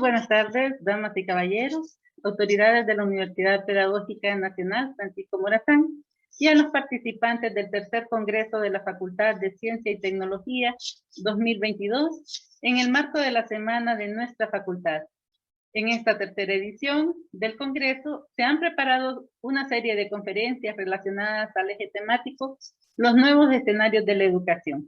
buenas tardes, damas y caballeros, autoridades de la Universidad Pedagógica Nacional Francisco Morazán y a los participantes del tercer Congreso de la Facultad de Ciencia y Tecnología 2022 en el marco de la Semana de nuestra facultad. En esta tercera edición del Congreso se han preparado una serie de conferencias relacionadas al eje temático, los nuevos escenarios de la educación.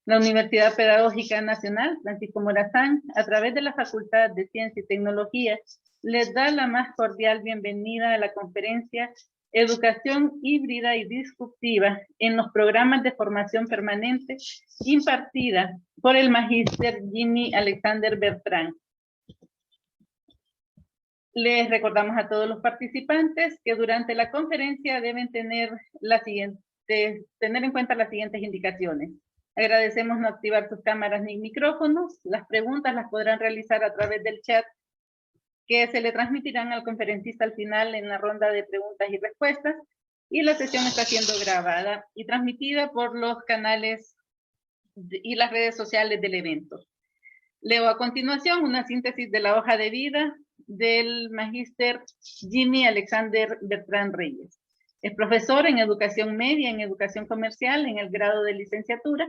La Universidad Pedagógica Nacional Francisco Morazán, a través de la Facultad de Ciencia y Tecnología, les da la más cordial bienvenida a la conferencia Educación híbrida y disruptiva en los programas de formación permanente impartida por el magíster Jimmy Alexander Bertrand. Les recordamos a todos los participantes que durante la conferencia deben tener en cuenta las siguientes indicaciones. Agradecemos no activar sus cámaras ni micrófonos. Las preguntas las podrán realizar a través del chat que se le transmitirán al conferencista al final en la ronda de preguntas y respuestas. Y la sesión está siendo grabada y transmitida por los canales y las redes sociales del evento. Leo a continuación una síntesis de la hoja de vida del magíster Jimmy Alexander Bertrand Reyes. Es profesor en Educación Media, en Educación Comercial, en el grado de licenciatura,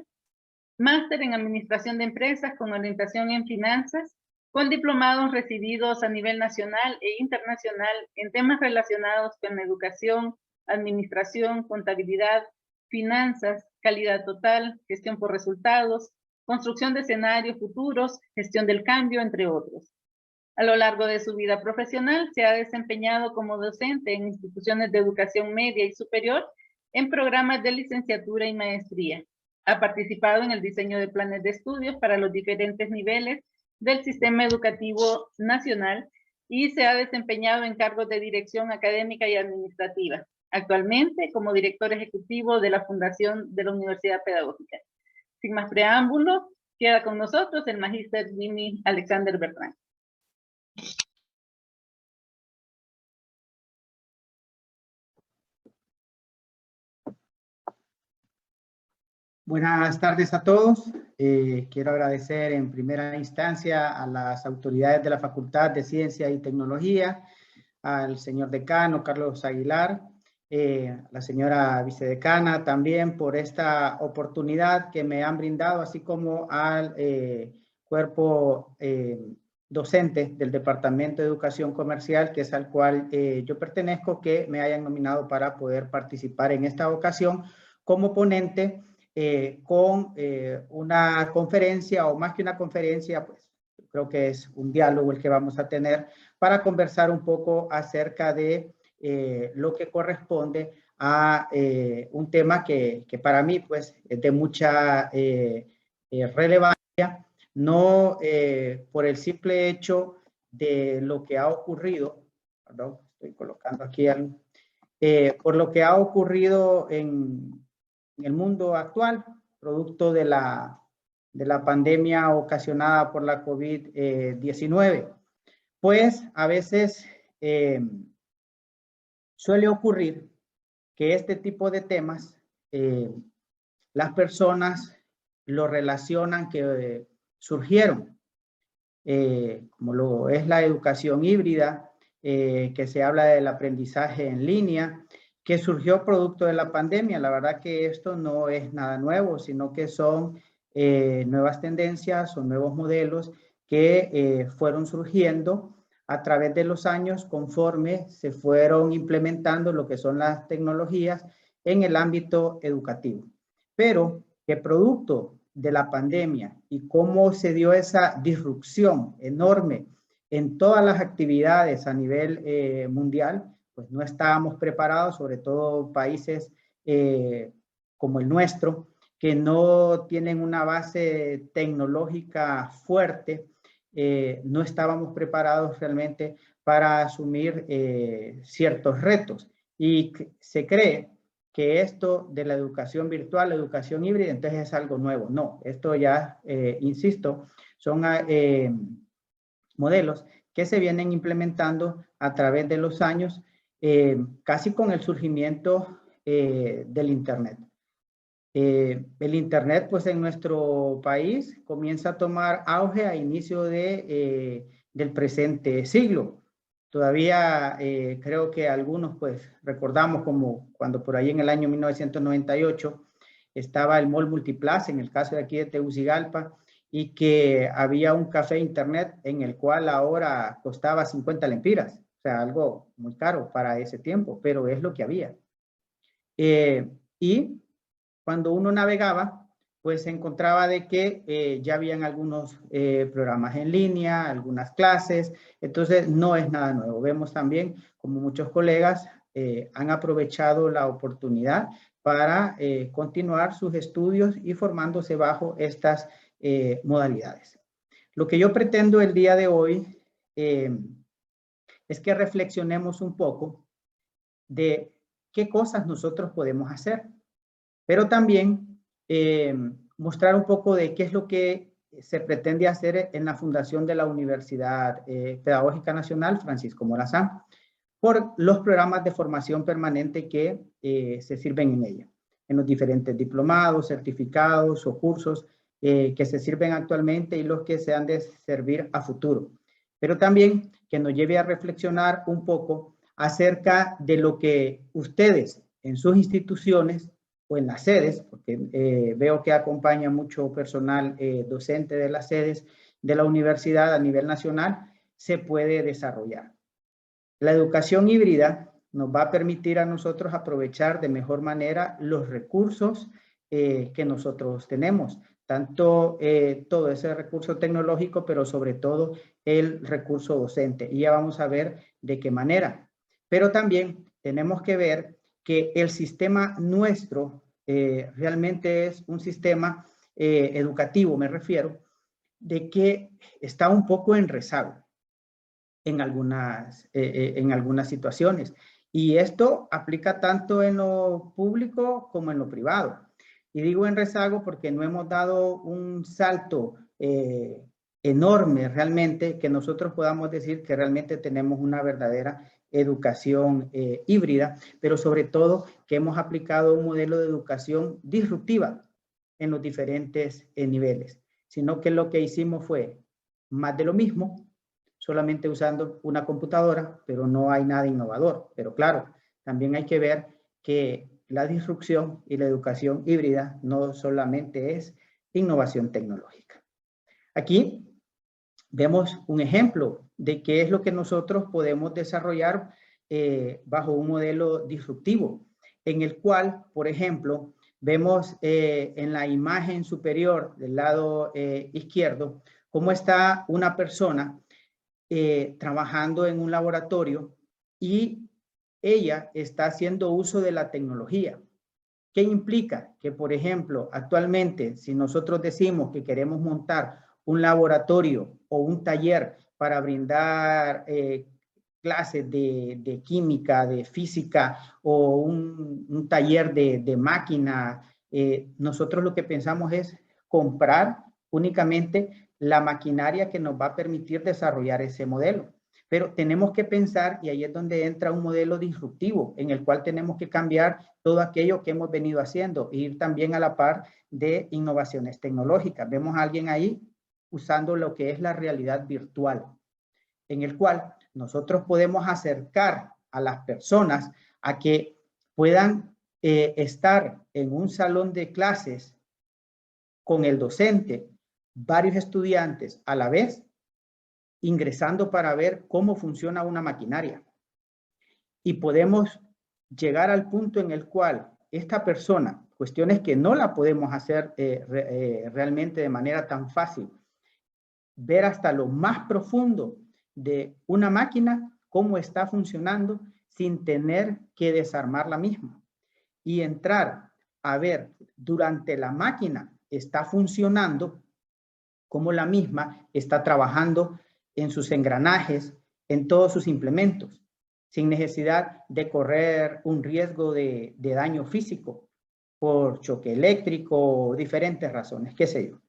máster en Administración de Empresas con orientación en Finanzas, con diplomados recibidos a nivel nacional e internacional en temas relacionados con educación, administración, contabilidad, finanzas, calidad total, gestión por resultados, construcción de escenarios futuros, gestión del cambio, entre otros. A lo largo de su vida profesional se ha desempeñado como docente en instituciones de educación media y superior en programas de licenciatura y maestría. Ha participado en el diseño de planes de estudios para los diferentes niveles del sistema educativo nacional y se ha desempeñado en cargos de dirección académica y administrativa. Actualmente como director ejecutivo de la Fundación de la Universidad Pedagógica. Sin más preámbulo, queda con nosotros el magíster Jimmy Alexander Bertrand. Buenas tardes a todos. Quiero agradecer en primera instancia a las autoridades de la Facultad de Ciencia y Tecnología, al señor decano Carlos Aguilar, la señora vicedecana también por esta oportunidad que me han brindado, así como al cuerpo docente del Departamento de Educación Comercial, que es al cual yo pertenezco, que me hayan nominado para poder participar en esta ocasión como ponente con una conferencia, o más que una conferencia, pues creo que es un diálogo el que vamos a tener para conversar un poco acerca de lo que corresponde a un tema que para mí pues es de mucha relevancia, no por el simple hecho de lo que ha ocurrido, perdón, estoy colocando aquí algo, por lo que ha ocurrido en el mundo actual, producto de la pandemia ocasionada por la COVID-19. Pues a veces suele ocurrir que este tipo de temas, las personas lo relacionan que surgieron, como lo es la educación híbrida, que se habla del aprendizaje en línea, que surgió producto de la pandemia. La verdad que esto no es nada nuevo, sino que son nuevas tendencias, son nuevos modelos que fueron surgiendo a través de los años conforme se fueron implementando lo que son las tecnologías en el ámbito educativo. Pero que producto de la pandemia y cómo se dio esa disrupción enorme en todas las actividades a nivel mundial, pues no estábamos preparados, sobre todo países como el nuestro, que no tienen una base tecnológica fuerte, no estábamos preparados realmente para asumir ciertos retos. Y se cree que esto de la educación virtual, la educación híbrida, entonces es algo nuevo. No, esto ya, insisto, son modelos que se vienen implementando a través de los años, casi con el surgimiento del Internet. El Internet, pues en nuestro país, comienza a tomar auge a inicio del del presente siglo. Todavía creo que algunos pues recordamos como cuando por ahí en el año 1998 estaba el Mall Multiplaza, en el caso de aquí de Tegucigalpa, y que había un café internet en el cual ahora costaba 50 lempiras. O sea, algo muy caro para ese tiempo, pero es lo que había. Y cuando uno navegaba, pues se encontraba de que ya habían algunos programas en línea, algunas clases, entonces no es nada nuevo. Vemos también como muchos colegas han aprovechado la oportunidad para continuar sus estudios y formándose bajo estas modalidades. Lo que yo pretendo el día de hoy es que reflexionemos un poco de qué cosas nosotros podemos hacer, pero también mostrar un poco de qué es lo que se pretende hacer en la fundación de la Universidad Pedagógica Nacional Francisco Morazán por los programas de formación permanente que se sirven en ella, en los diferentes diplomados, certificados o cursos que se sirven actualmente y los que se han de servir a futuro. Pero también que nos lleve a reflexionar un poco acerca de lo que ustedes en sus instituciones o en las sedes, porque veo que acompaña mucho personal docente de las sedes de la universidad a nivel nacional, se puede desarrollar. La educación híbrida nos va a permitir a nosotros aprovechar de mejor manera los recursos que nosotros tenemos, tanto todo ese recurso tecnológico, pero sobre todo el recurso docente. Y ya vamos a ver de qué manera. Pero también tenemos que ver que el sistema nuestro realmente es un sistema educativo, me refiero, de que está un poco en rezago en algunas situaciones. Y esto aplica tanto en lo público como en lo privado. Y digo en rezago porque no hemos dado un salto enorme realmente que nosotros podamos decir que realmente tenemos una verdadera educación híbrida, pero sobre todo que hemos aplicado un modelo de educación disruptiva en los diferentes niveles, sino que lo que hicimos fue más de lo mismo, solamente usando una computadora, pero no hay nada innovador. Pero claro, también hay que ver que la disrupción y la educación híbrida no solamente es innovación tecnológica. Aquí vemos un ejemplo de qué es lo que nosotros podemos desarrollar bajo un modelo disruptivo, en el cual, por ejemplo, vemos en la imagen superior del lado izquierdo cómo está una persona trabajando en un laboratorio y ella está haciendo uso de la tecnología. ¿Qué implica? Que, por ejemplo, actualmente, si nosotros decimos que queremos montar un laboratorio o un taller para brindar clases de química, de física o un taller de máquina, nosotros lo que pensamos es comprar únicamente la maquinaria que nos va a permitir desarrollar ese modelo. Pero tenemos que pensar, y ahí es donde entra un modelo disruptivo, en el cual tenemos que cambiar todo aquello que hemos venido haciendo, e ir también a la par de innovaciones tecnológicas. Vemos a alguien ahí usando lo que es la realidad virtual, en el cual nosotros podemos acercar a las personas a que puedan estar en un salón de clases con el docente, varios estudiantes a la vez, ingresando para ver cómo funciona una maquinaria. Y podemos llegar al punto en el cual esta persona, cuestiones que no la podemos hacer realmente de manera tan fácil, ver hasta lo más profundo de una máquina, cómo está funcionando sin tener que desarmar la misma. Y entrar a ver durante la máquina está funcionando, cómo la misma está trabajando en sus engranajes, en todos sus implementos, sin necesidad de correr un riesgo de daño físico por choque eléctrico o diferentes razones, qué sé yo.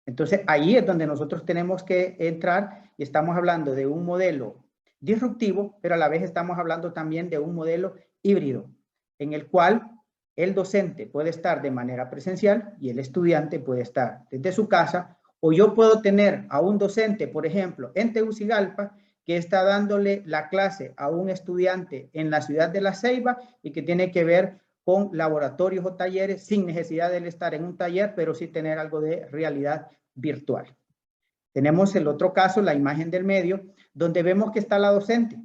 Entonces, ahí es donde nosotros tenemos que entrar y estamos hablando de un modelo disruptivo, pero a la vez estamos hablando también de un modelo híbrido, en el cual el docente puede estar de manera presencial y el estudiante puede estar desde su casa O yo puedo tener a un docente, por ejemplo, en Tegucigalpa, que está dándole la clase a un estudiante en la ciudad de La Ceiba y que tiene que ver con laboratorios o talleres sin necesidad de él estar en un taller, pero sí tener algo de realidad virtual. Tenemos el otro caso, la imagen del medio, donde vemos que está la docente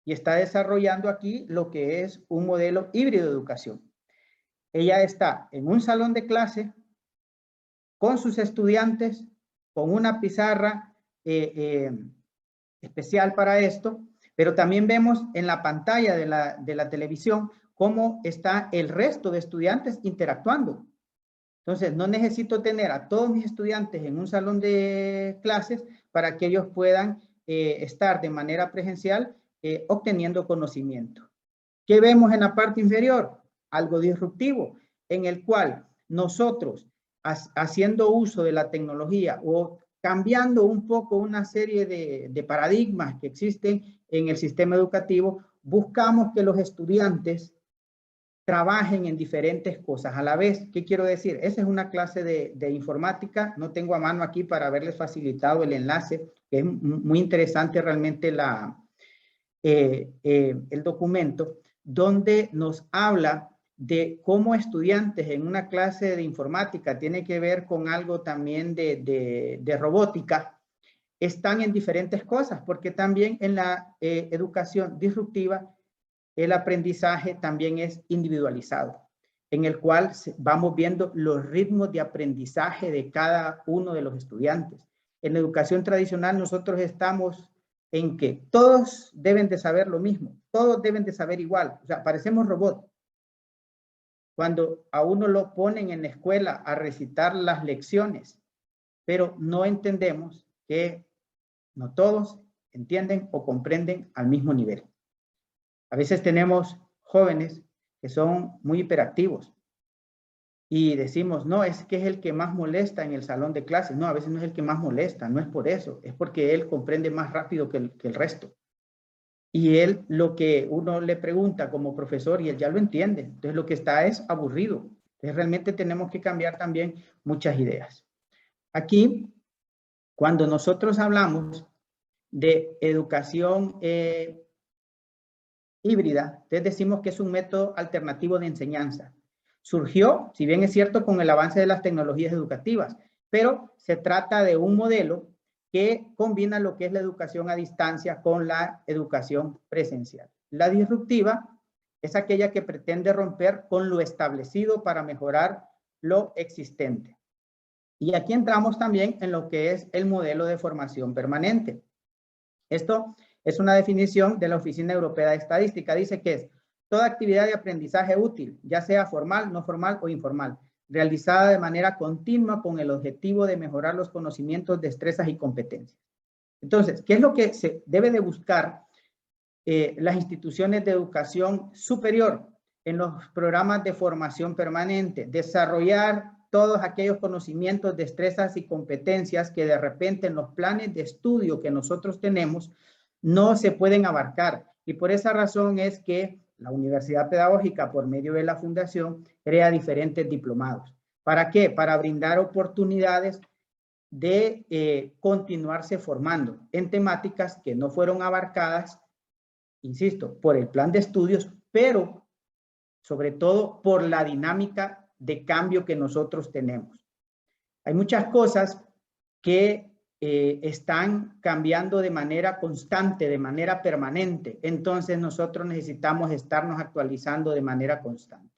y está desarrollando aquí lo que es un modelo híbrido de educación. Ella está en un salón de clase con sus estudiantes, con una pizarra especial para esto, pero también vemos en la pantalla de la televisión cómo está el resto de estudiantes interactuando. Entonces, no necesito tener a todos mis estudiantes en un salón de clases para que ellos puedan estar de manera presencial obteniendo conocimiento. ¿Qué vemos en la parte inferior? Algo disruptivo, en el cual nosotros, haciendo uso de la tecnología o cambiando un poco una serie de paradigmas que existen en el sistema educativo, buscamos que los estudiantes trabajen en diferentes cosas a la vez. ¿Qué quiero decir? Esa es una clase de informática. No tengo a mano aquí para haberles facilitado el enlace, que es muy interesante realmente el documento, donde nos habla de cómo estudiantes en una clase de informática tiene que ver con algo también de robótica, están en diferentes cosas, porque también en la educación disruptiva el aprendizaje también es individualizado, en el cual vamos viendo los ritmos de aprendizaje de cada uno de los estudiantes. En la educación tradicional nosotros estamos en que todos deben de saber lo mismo, todos deben de saber igual, o sea, parecemos robots. Cuando a uno lo ponen en la escuela a recitar las lecciones, pero no entendemos que no todos entienden o comprenden al mismo nivel. A veces tenemos jóvenes que son muy hiperactivos y decimos, no, es que es el que más molesta en el salón de clases. No, a veces no es el que más molesta, no es por eso, es porque él comprende más rápido que el resto. Y él, lo que uno le pregunta como profesor, y él ya lo entiende. Entonces, lo que está es aburrido. Entonces, realmente tenemos que cambiar también muchas ideas. Aquí, cuando nosotros hablamos de educación híbrida, entonces decimos que es un método alternativo de enseñanza. Surgió, si bien es cierto, con el avance de las tecnologías educativas, pero se trata de un modelo que combina lo que es la educación a distancia con la educación presencial. La disruptiva es aquella que pretende romper con lo establecido para mejorar lo existente. Y aquí entramos también en lo que es el modelo de formación permanente. Esto es una definición de la Oficina Europea de Estadística. Dice que es toda actividad de aprendizaje útil, ya sea formal, no formal o informal, realizada de manera continua con el objetivo de mejorar los conocimientos, destrezas y competencias. Entonces, ¿qué es lo que se debe de buscar las instituciones de educación superior en los programas de formación permanente? Desarrollar todos aquellos conocimientos, destrezas y competencias que de repente en los planes de estudio que nosotros tenemos no se pueden abarcar. Y por esa razón es que la Universidad Pedagógica, por medio de la Fundación, crea diferentes diplomados. ¿Para qué? Para brindar oportunidades de continuarse formando en temáticas que no fueron abarcadas, insisto, por el plan de estudios, pero sobre todo por la dinámica de cambio que nosotros tenemos. Hay muchas cosas que están cambiando de manera constante, de manera permanente. Entonces nosotros necesitamos estarnos actualizando de manera constante.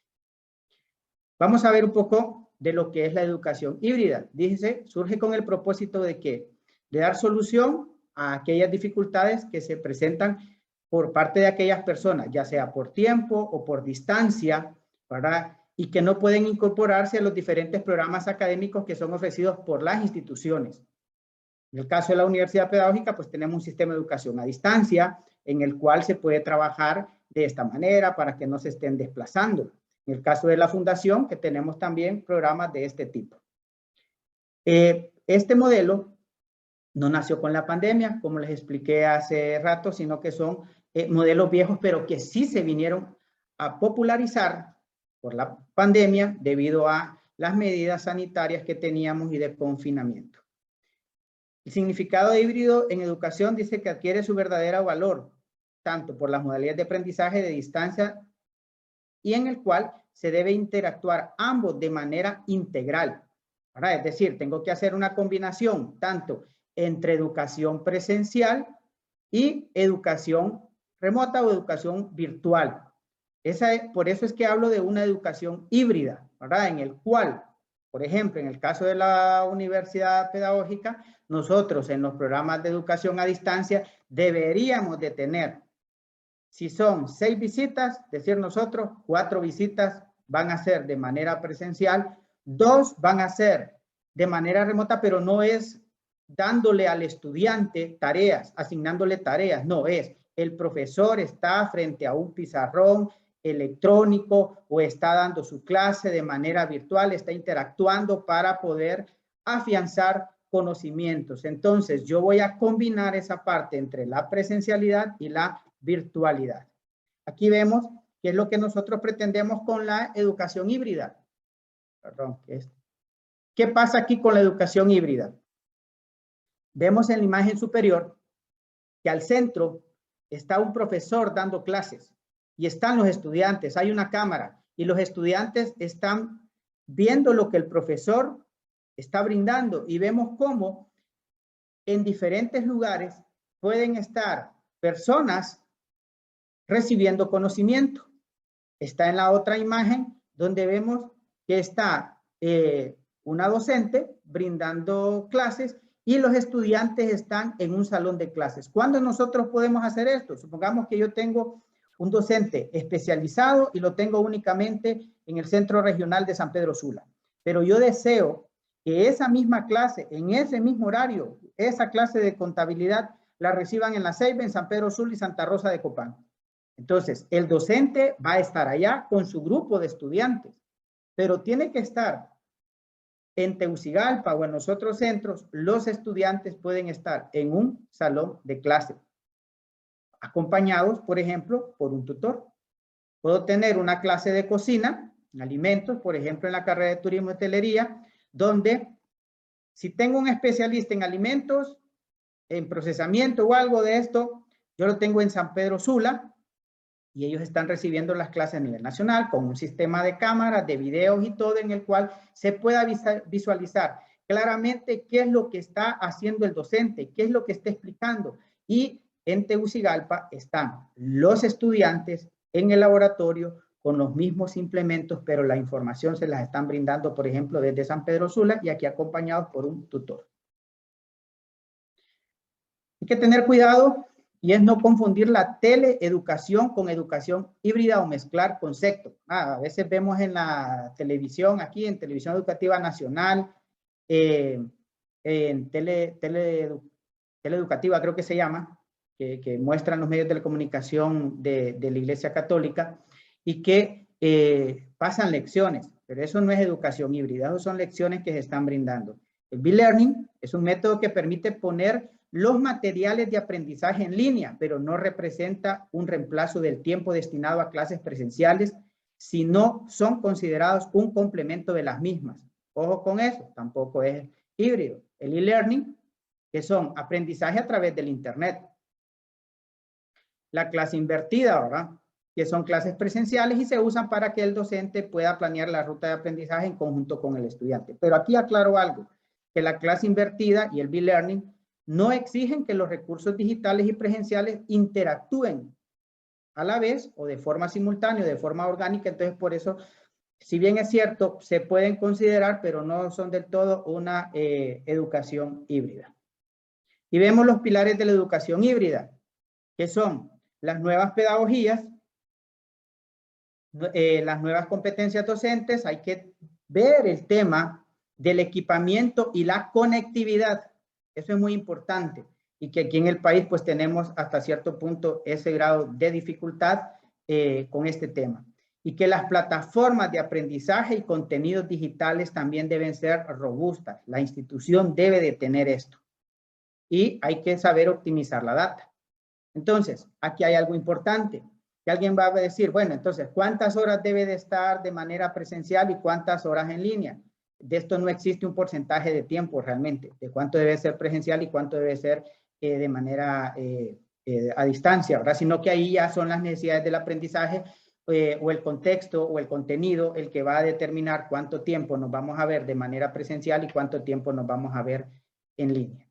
Vamos a ver un poco de lo que es la educación híbrida. Dice, surge con el propósito de ¿qué? De dar solución a aquellas dificultades que se presentan por parte de aquellas personas, ya sea por tiempo o por distancia, ¿verdad? Y que no pueden incorporarse a los diferentes programas académicos que son ofrecidos por las instituciones. En el caso de la Universidad Pedagógica, pues tenemos un sistema de educación a distancia en el cual se puede trabajar de esta manera para que no se estén desplazando. En el caso de la Fundación, que tenemos también programas de este tipo. Este modelo no nació con la pandemia, como les expliqué hace rato, sino que son modelos viejos, pero que sí se vinieron a popularizar por la pandemia debido a las medidas sanitarias que teníamos y de confinamiento. El significado de híbrido en educación dice que adquiere su verdadero valor, tanto por las modalidades de aprendizaje de distancia y en el cual se debe interactuar ambos de manera integral. ¿Verdad? Es decir, tengo que hacer una combinación tanto entre educación presencial y educación remota o educación virtual. Por eso es que hablo de una educación híbrida, ¿verdad? En el cual, por ejemplo, en el caso de la universidad pedagógica, nosotros en los programas de educación a distancia deberíamos de tener, si son 6 visitas, decir nosotros, 4 visitas van a ser de manera presencial, 2 van a ser de manera remota, pero no es dándole al estudiante tareas, asignándole tareas, no es el profesor está frente a un pizarrón electrónico o está dando su clase de manera virtual, está interactuando para poder afianzar conocimientos. Entonces, yo voy a combinar esa parte entre la presencialidad y la virtualidad. Aquí vemos qué es lo que nosotros pretendemos con la educación híbrida. Perdón, ¿qué pasa aquí con la educación híbrida? Vemos en la imagen superior que al centro está un profesor dando clases y están los estudiantes, hay una cámara y los estudiantes están viendo lo que el profesor está brindando y vemos cómo en diferentes lugares pueden estar personas recibiendo conocimiento. Está en la otra imagen donde vemos que está una docente brindando clases y los estudiantes están en un salón de clases. ¿Cuándo nosotros podemos hacer esto? Supongamos que yo tengo un docente especializado y lo tengo únicamente en el Centro Regional de San Pedro Sula, pero yo deseo que esa misma clase, en ese mismo horario, esa clase de contabilidad, la reciban en La Ceiba, en San Pedro Sula y Santa Rosa de Copán. Entonces, el docente va a estar allá con su grupo de estudiantes, pero tiene que estar en Tegucigalpa o en los otros centros. Los estudiantes pueden estar en un salón de clase, acompañados, por ejemplo, por un tutor. Puedo tener una clase de cocina, alimentos, por ejemplo, en la carrera de turismo y hotelería, donde si tengo un especialista en alimentos, en procesamiento o algo de esto, yo lo tengo en San Pedro Sula, y ellos están recibiendo las clases a nivel nacional con un sistema de cámaras, de videos y todo en el cual se pueda visualizar claramente qué es lo que está haciendo el docente, qué es lo que está explicando. Y en Tegucigalpa están los estudiantes en el laboratorio con los mismos implementos, pero la información se las están brindando, por ejemplo, desde San Pedro Sula y aquí acompañados por un tutor. Hay que tener cuidado y es no confundir la teleeducación con educación híbrida o mezclar conceptos. A veces vemos en la televisión, aquí en Televisión Educativa Nacional, en teleeducativa creo que se llama, que muestran los medios de telecomunicación de la Iglesia Católica y que pasan lecciones, pero eso no es educación híbrida, eso son lecciones que se están brindando. El B-Learning es un método que permite poner los materiales de aprendizaje en línea, pero no representa un reemplazo del tiempo destinado a clases presenciales, sino son considerados un complemento de las mismas. Ojo con eso, tampoco es híbrido. El e-learning, que son aprendizaje a través del internet. La clase invertida, ¿verdad? Que son clases presenciales y se usan para que el docente pueda planear la ruta de aprendizaje en conjunto con el estudiante. Pero aquí aclaro algo, que la clase invertida y el B-Learning no exigen que los recursos digitales y presenciales interactúen a la vez o de forma simultánea, de forma orgánica. Entonces, por eso, si bien es cierto, se pueden considerar, pero no son del todo una educación híbrida. Y vemos los pilares de la educación híbrida, que son las nuevas pedagogías, las nuevas competencias docentes. Hay que ver el tema del equipamiento y la conectividad. Eso es muy importante y que aquí en el país pues tenemos hasta cierto punto ese grado de dificultad con este tema. Y que las plataformas de aprendizaje y contenidos digitales también deben ser robustas. La institución debe de tener esto. Y hay que saber optimizar la data. Entonces, aquí hay algo importante. Que alguien va a decir, bueno, entonces, ¿cuántas horas debe de estar de manera presencial y cuántas horas en línea? de esto no existe un porcentaje de tiempo realmente, de cuánto debe ser presencial y cuánto debe ser de manera a distancia, ¿verdad? Sino que ahí ya son las necesidades del aprendizaje o el contexto o el contenido el que va a determinar cuánto tiempo nos vamos a ver de manera presencial y cuánto tiempo nos vamos a ver en línea.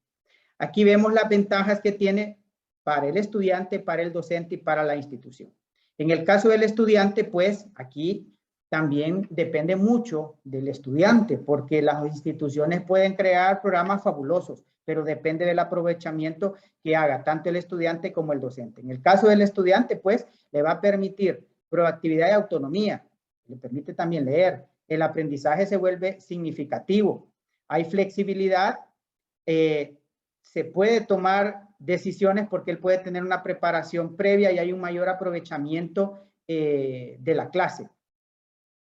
Aquí vemos las ventajas que tiene para el estudiante, para el docente y para la institución. En el caso del estudiante, pues aquí también depende mucho del estudiante, porque las instituciones pueden crear programas fabulosos, pero depende del aprovechamiento que haga tanto el estudiante como el docente. En el caso del estudiante, pues, le va a permitir proactividad y autonomía, le permite también leer, el aprendizaje se vuelve significativo, hay flexibilidad, se puede tomar decisiones porque él puede tener una preparación previa y hay un mayor aprovechamiento de la clase.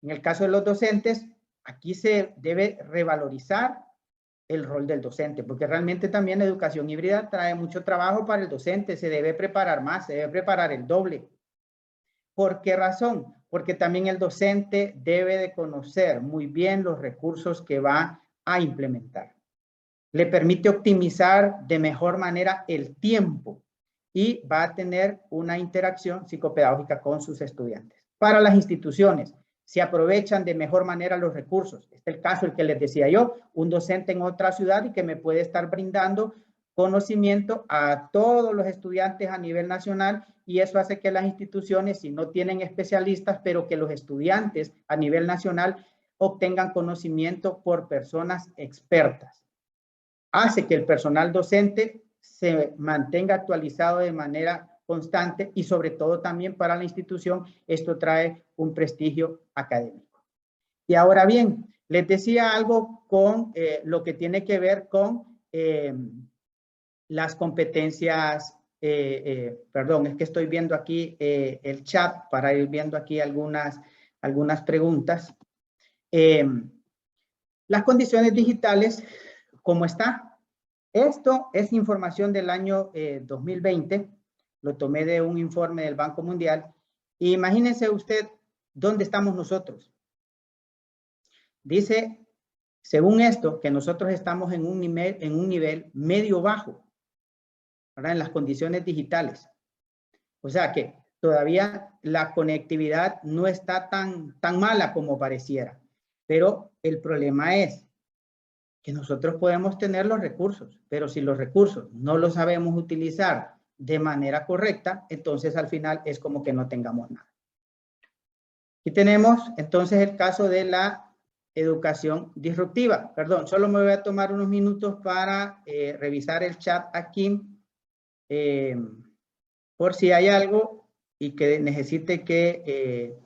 En el caso de los docentes, aquí se debe revalorizar el rol del docente, porque realmente también la educación híbrida trae mucho trabajo para el docente, se debe preparar más, se debe preparar el doble. ¿Por qué razón? Porque también el docente debe de conocer muy bien los recursos que va a implementar. Le permite optimizar de mejor manera el tiempo y va a tener una interacción psicopedagógica con sus estudiantes. Para las instituciones, se aprovechan de mejor manera los recursos. Este es el caso el que les decía yo, un docente en otra ciudad y que me puede estar brindando conocimiento a todos los estudiantes a nivel nacional y eso hace que las instituciones, si no tienen especialistas, pero que los estudiantes a nivel nacional obtengan conocimiento por personas expertas. Hace que el personal docente se mantenga actualizado de manera constante y sobre todo también para la institución esto trae un prestigio académico. Y ahora bien, les decía algo con lo que tiene que ver con las competencias, perdón, es que estoy viendo aquí el chat para ir viendo aquí algunas preguntas. Las condiciones digitales, ¿cómo está? Esto es información del año 2020, lo tomé de un informe del Banco Mundial. Y imagínense usted dónde estamos nosotros. Dice, según esto, que nosotros estamos en un nivel medio-bajo, ¿verdad? En las condiciones digitales. O sea que todavía la conectividad no está tan mala como pareciera. Pero el problema es que nosotros podemos tener los recursos, pero si los recursos no los sabemos utilizar de manera correcta, entonces al final es como que no tengamos nada. Aquí tenemos entonces el caso de la educación disruptiva. Perdón, solo me voy a tomar unos minutos para revisar el chat aquí, por si hay algo y que necesite que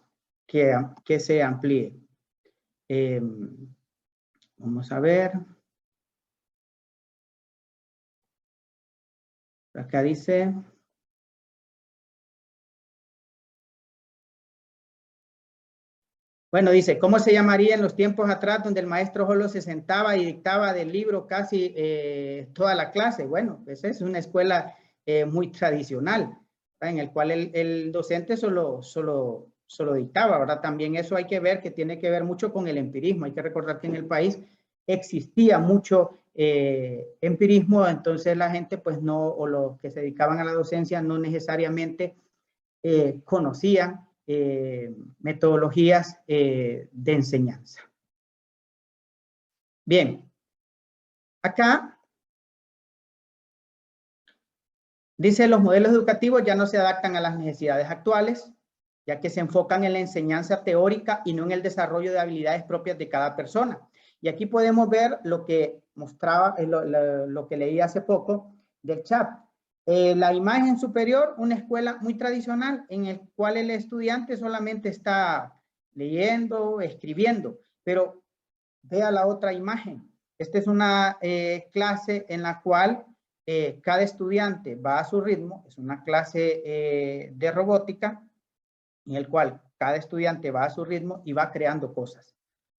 se amplíe. Vamos a ver. Acá dice. Bueno, dice, ¿cómo se llamaría en los tiempos atrás donde el maestro solo se sentaba y dictaba del libro casi toda la clase? Bueno, pues es una escuela muy tradicional, ¿verdad? En el cual el docente solo dictaba, ¿verdad? También eso hay que ver que tiene que ver mucho con el empirismo. Hay que recordar que en el país existía mucho empirismo, entonces la gente pues no, o los que se dedicaban a la docencia no necesariamente conocían metodologías de enseñanza. Bien, acá dice los modelos educativos ya no se adaptan a las necesidades actuales, ya que se enfocan en la enseñanza teórica y no en el desarrollo de habilidades propias de cada persona. Y aquí podemos ver lo que mostraba, lo que leí hace poco del chat. La imagen superior, una escuela muy tradicional en el cual el estudiante solamente está leyendo, escribiendo, pero vea la otra imagen. Esta es una clase en la cual cada estudiante va a su ritmo, es una clase de robótica en el cual cada estudiante va a su ritmo y va creando cosas.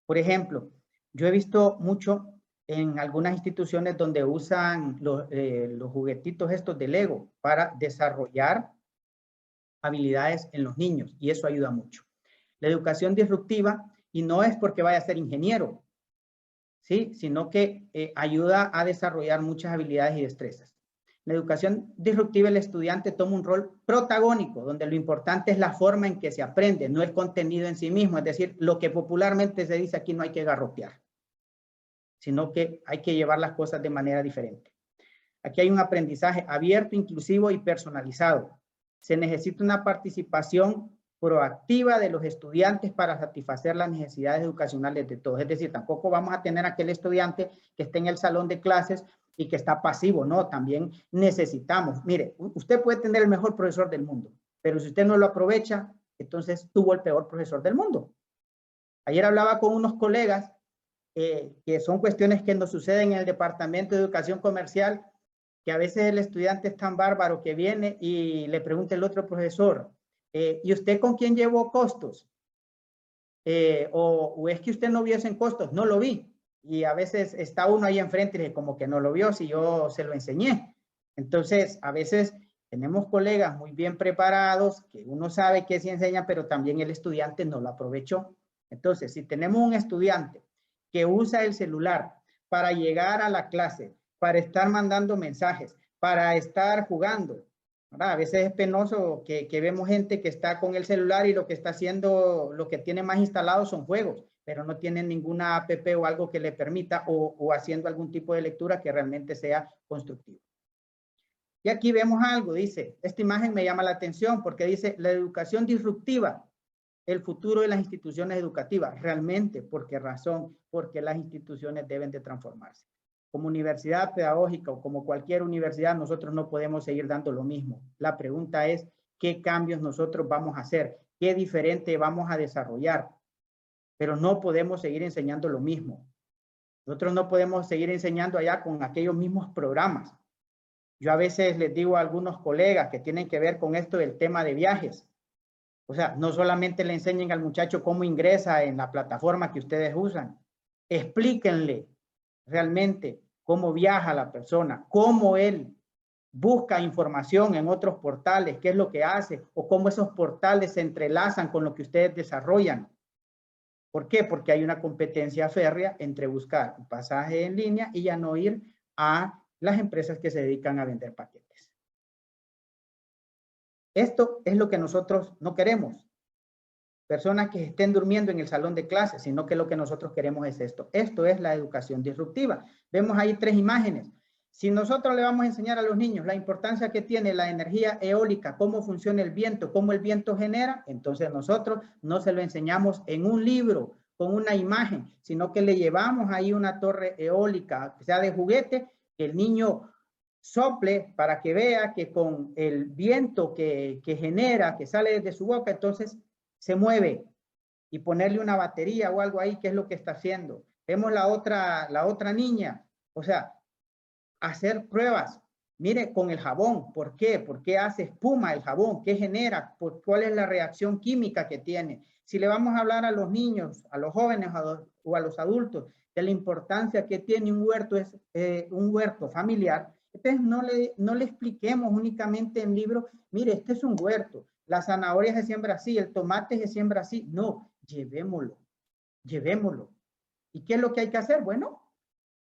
Por ejemplo, yo he visto mucho en algunas instituciones donde usan los juguetitos estos de Lego para desarrollar habilidades en los niños y eso ayuda mucho. La educación disruptiva, y no es porque vaya a ser ingeniero, ¿sí? Sino que ayuda a desarrollar muchas habilidades y destrezas. La educación disruptiva, el estudiante toma un rol protagónico, donde lo importante es la forma en que se aprende, no el contenido en sí mismo. Es decir, lo que popularmente se dice aquí, no hay que garrotear, sino que hay que llevar las cosas de manera diferente. Aquí hay un aprendizaje abierto, inclusivo y personalizado. Se necesita una participación proactiva de los estudiantes para satisfacer las necesidades educacionales de todos. Es decir, tampoco vamos a tener aquel estudiante que esté en el salón de clases y que está pasivo, no, también necesitamos. Mire, usted puede tener el mejor profesor del mundo, pero si usted no lo aprovecha, entonces tuvo el peor profesor del mundo. Ayer hablaba con unos colegas que son cuestiones que nos suceden en el Departamento de Educación Comercial, que a veces el estudiante es tan bárbaro que viene y le pregunta el otro profesor, ¿y usted con quién llevó costos? O es que usted no vio eso en costos. No lo vi. Y a veces está uno ahí enfrente y dice, como que no lo vio si yo se lo enseñé. Entonces, a veces tenemos colegas muy bien preparados, que uno sabe que sí enseña, pero también el estudiante no lo aprovechó. Entonces, si tenemos un estudiante que usa el celular para llegar a la clase, para estar mandando mensajes, para estar jugando, ¿verdad? A veces es penoso que vemos gente que está con el celular y lo que está haciendo, lo que tiene más instalado son juegos, pero no tienen ninguna app o algo que le permita o haciendo algún tipo de lectura que realmente sea constructivo. Y aquí vemos algo, dice, esta imagen me llama la atención porque dice la educación disruptiva, el futuro de las instituciones educativas. Realmente, ¿por qué razón? Porque las instituciones deben de transformarse. Como universidad pedagógica o como cualquier universidad, nosotros no podemos seguir dando lo mismo. La pregunta es, ¿qué cambios nosotros vamos a hacer? ¿Qué diferente vamos a desarrollar? Pero no podemos seguir enseñando lo mismo. Nosotros no podemos seguir enseñando allá con aquellos mismos programas. Yo a veces les digo a algunos colegas que tienen que ver con esto del tema de viajes. O sea, no solamente le enseñen al muchacho cómo ingresa en la plataforma que ustedes usan. Explíquenle realmente cómo viaja la persona, cómo él busca información en otros portales, qué es lo que hace, o cómo esos portales se entrelazan con lo que ustedes desarrollan. ¿Por qué? Porque hay una competencia férrea entre buscar un pasaje en línea y ya no ir a las empresas que se dedican a vender paquetes. Esto es lo que nosotros no queremos. Personas que estén durmiendo en el salón de clases, sino que lo que nosotros queremos es esto. Esto es la educación disruptiva. Vemos ahí 3 imágenes. Si nosotros le vamos a enseñar a los niños la importancia que tiene la energía eólica, cómo funciona el viento, cómo el viento genera, entonces nosotros no se lo enseñamos en un libro, con una imagen, sino que le llevamos ahí una torre eólica, que sea de juguete, que el niño sople para que vea que con el viento que genera, que sale desde su boca, entonces se mueve, y ponerle una batería o algo ahí, que es lo que está haciendo. Vemos la otra niña, o sea, hacer pruebas. Mire, con el jabón, ¿por qué? ¿Por qué hace espuma el jabón? ¿Qué genera? ¿Cuál es la reacción química que tiene? Si le vamos a hablar a los niños, a los jóvenes o a los adultos de la importancia que tiene un huerto familiar, entonces no le expliquemos únicamente en libros, mire, este es un huerto, la zanahoria se siembra así, el tomate se siembra así. No, llevémoslo. ¿Y qué es lo que hay que hacer? Bueno,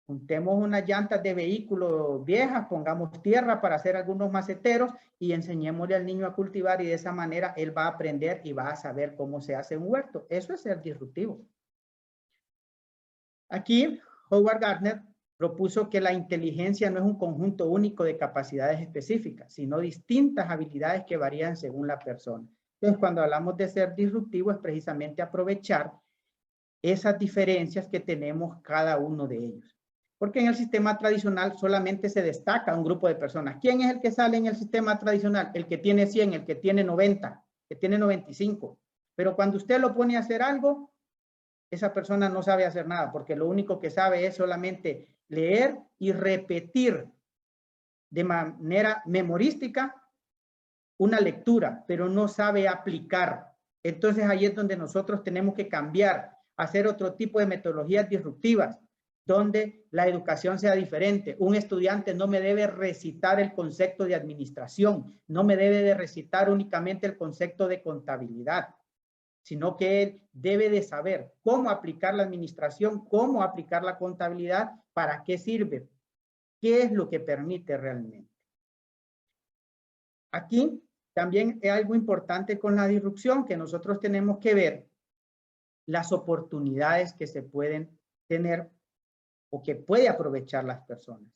juntemos unas llantas de vehículos viejas, pongamos tierra para hacer algunos maceteros y enseñémosle al niño a cultivar, y de esa manera él va a aprender y va a saber cómo se hace un huerto. Eso es ser disruptivo. Aquí, Howard Gardner propuso que la inteligencia no es un conjunto único de capacidades específicas, sino distintas habilidades que varían según la persona. Entonces, cuando hablamos de ser disruptivo, es precisamente aprovechar esas diferencias que tenemos cada uno de ellos. Porque en el sistema tradicional solamente se destaca un grupo de personas. ¿Quién es el que sale en el sistema tradicional? El que tiene 100, el que tiene 90, que tiene 95. Pero cuando usted lo pone a hacer algo, esa persona no sabe hacer nada, porque lo único que sabe es solamente leer y repetir de manera memorística una lectura, pero no sabe aplicar. Entonces ahí es donde nosotros tenemos que cambiar, hacer otro tipo de metodologías disruptivas, donde la educación sea diferente. Un estudiante no me debe recitar el concepto de administración, no me debe de recitar únicamente el concepto de contabilidad, sino que él debe de saber cómo aplicar la administración, cómo aplicar la contabilidad, para qué sirve, qué es lo que permite realmente. Aquí también es algo importante con la disrupción, que nosotros tenemos que ver las oportunidades que se pueden tener o que puede aprovechar las personas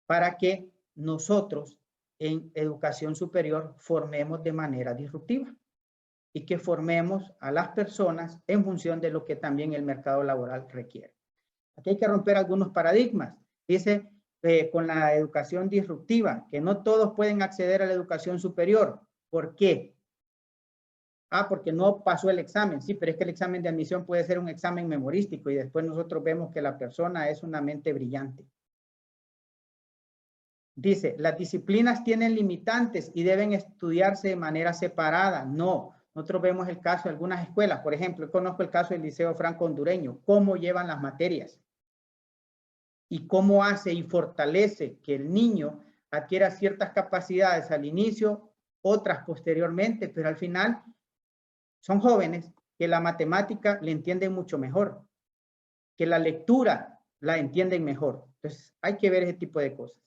para que nosotros en educación superior formemos de manera disruptiva y que formemos a las personas en función de lo que también el mercado laboral requiere. Aquí hay que romper algunos paradigmas. Dice con la educación disruptiva que no todos pueden acceder a la educación superior. ¿Por qué? Ah, porque no pasó el examen. Sí, pero es que el examen de admisión puede ser un examen memorístico y después nosotros vemos que la persona es una mente brillante. Dice, las disciplinas tienen limitantes y deben estudiarse de manera separada. No, nosotros vemos el caso de algunas escuelas. Por ejemplo, yo conozco el caso del Liceo Franco Hondureño. ¿Cómo llevan las materias? Y cómo hace y fortalece que el niño adquiera ciertas capacidades al inicio, otras posteriormente, pero al final son jóvenes que la matemática le entienden mucho mejor, que la lectura la entienden mejor. Entonces, hay que ver ese tipo de cosas.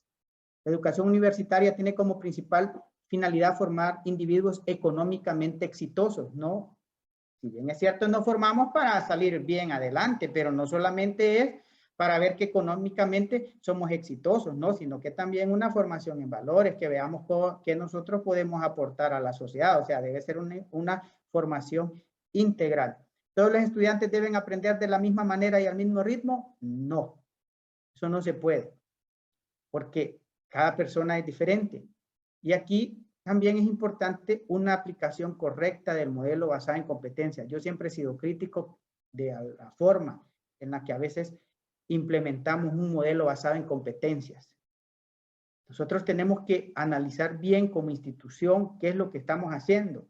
La educación universitaria tiene como principal finalidad formar individuos económicamente exitosos, ¿no? Si bien es cierto, nos formamos para salir bien adelante, pero no solamente es para ver que económicamente somos exitosos, ¿no? Sino que también una formación en valores, que veamos qué nosotros podemos aportar a la sociedad. O sea, debe ser una formación integral. ¿Todos los estudiantes deben aprender de la misma manera y al mismo ritmo? No, eso no se puede, porque cada persona es diferente. Y aquí también es importante una aplicación correcta del modelo basado en competencias. Yo siempre he sido crítico de la forma en la que a veces implementamos un modelo basado en competencias. Nosotros tenemos que analizar bien como institución qué es lo que estamos haciendo.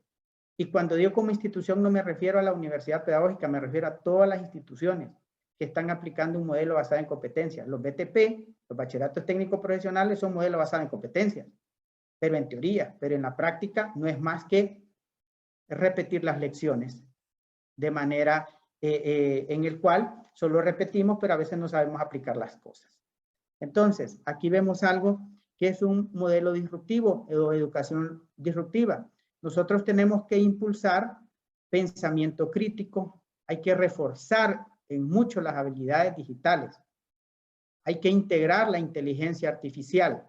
Y cuando digo como institución no me refiero a la universidad pedagógica, me refiero a todas las instituciones que están aplicando un modelo basado en competencias. Los BTP, los bachilleratos técnicos profesionales, son modelos basados en competencias, pero en teoría, pero en la práctica no es más que repetir las lecciones de manera en el cual solo repetimos, pero a veces no sabemos aplicar las cosas. Entonces, aquí vemos algo que es un modelo disruptivo o educación disruptiva. Nosotros tenemos que impulsar pensamiento crítico, hay que reforzar en mucho las habilidades digitales, hay que integrar la inteligencia artificial,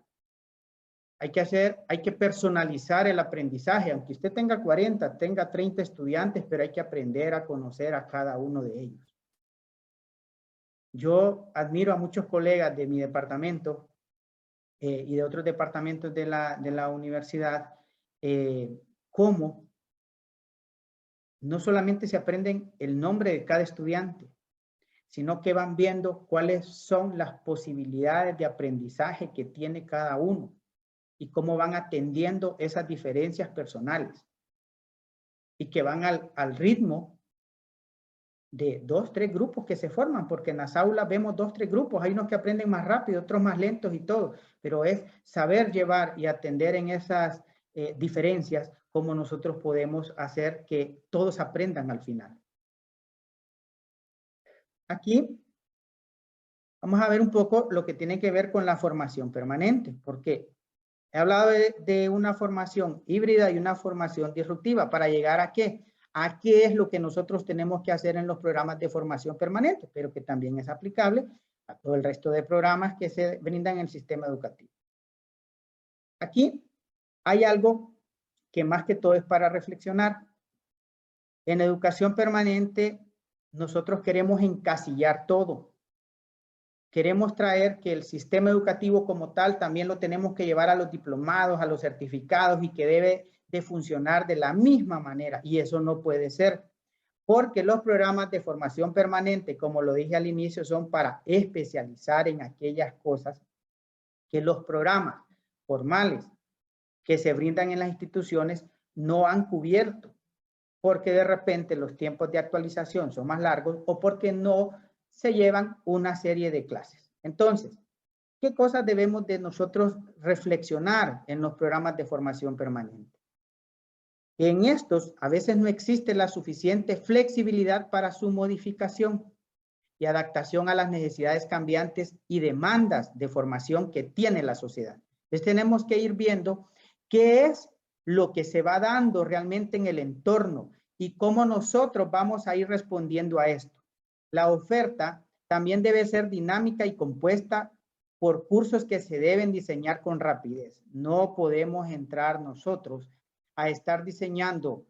hay que personalizar el aprendizaje, aunque usted tenga 40, tenga 30 estudiantes, pero hay que aprender a conocer a cada uno de ellos. Yo admiro a muchos colegas de mi departamento y de otros departamentos de la universidad, cómo no solamente se aprenden el nombre de cada estudiante, sino que van viendo cuáles son las posibilidades de aprendizaje que tiene cada uno y cómo van atendiendo esas diferencias personales y que van al ritmo de 2, 3 grupos que se forman, porque en las aulas vemos 2, 3 grupos, hay unos que aprenden más rápido, otros más lentos y todo, pero es saber llevar y atender en esas diferencias cómo nosotros podemos hacer que todos aprendan al final. Aquí vamos a ver un poco lo que tiene que ver con la formación permanente, porque he hablado de una formación híbrida y una formación disruptiva. ¿Para llegar a qué? A qué es lo que nosotros tenemos que hacer en los programas de formación permanente, pero que también es aplicable a todo el resto de programas que se brindan en el sistema educativo. Aquí hay algo que más que todo es para reflexionar. En educación permanente, nosotros queremos encasillar todo. Queremos traer que el sistema educativo como tal también lo tenemos que llevar a los diplomados, a los certificados y que debe de funcionar de la misma manera. Y eso no puede ser, porque los programas de formación permanente, como lo dije al inicio, son para especializar en aquellas cosas que los programas formales que se brindan en las instituciones no han cubierto, porque de repente los tiempos de actualización son más largos o porque no se llevan una serie de clases. Entonces, ¿qué cosas debemos de nosotros reflexionar en los programas de formación permanente? En estos, a veces no existe la suficiente flexibilidad para su modificación y adaptación a las necesidades cambiantes y demandas de formación que tiene la sociedad. Entonces tenemos que ir viendo qué es lo que se va dando realmente en el entorno y cómo nosotros vamos a ir respondiendo a esto. La oferta también debe ser dinámica y compuesta por cursos que se deben diseñar con rapidez. No podemos entrar nosotros a estar diseñando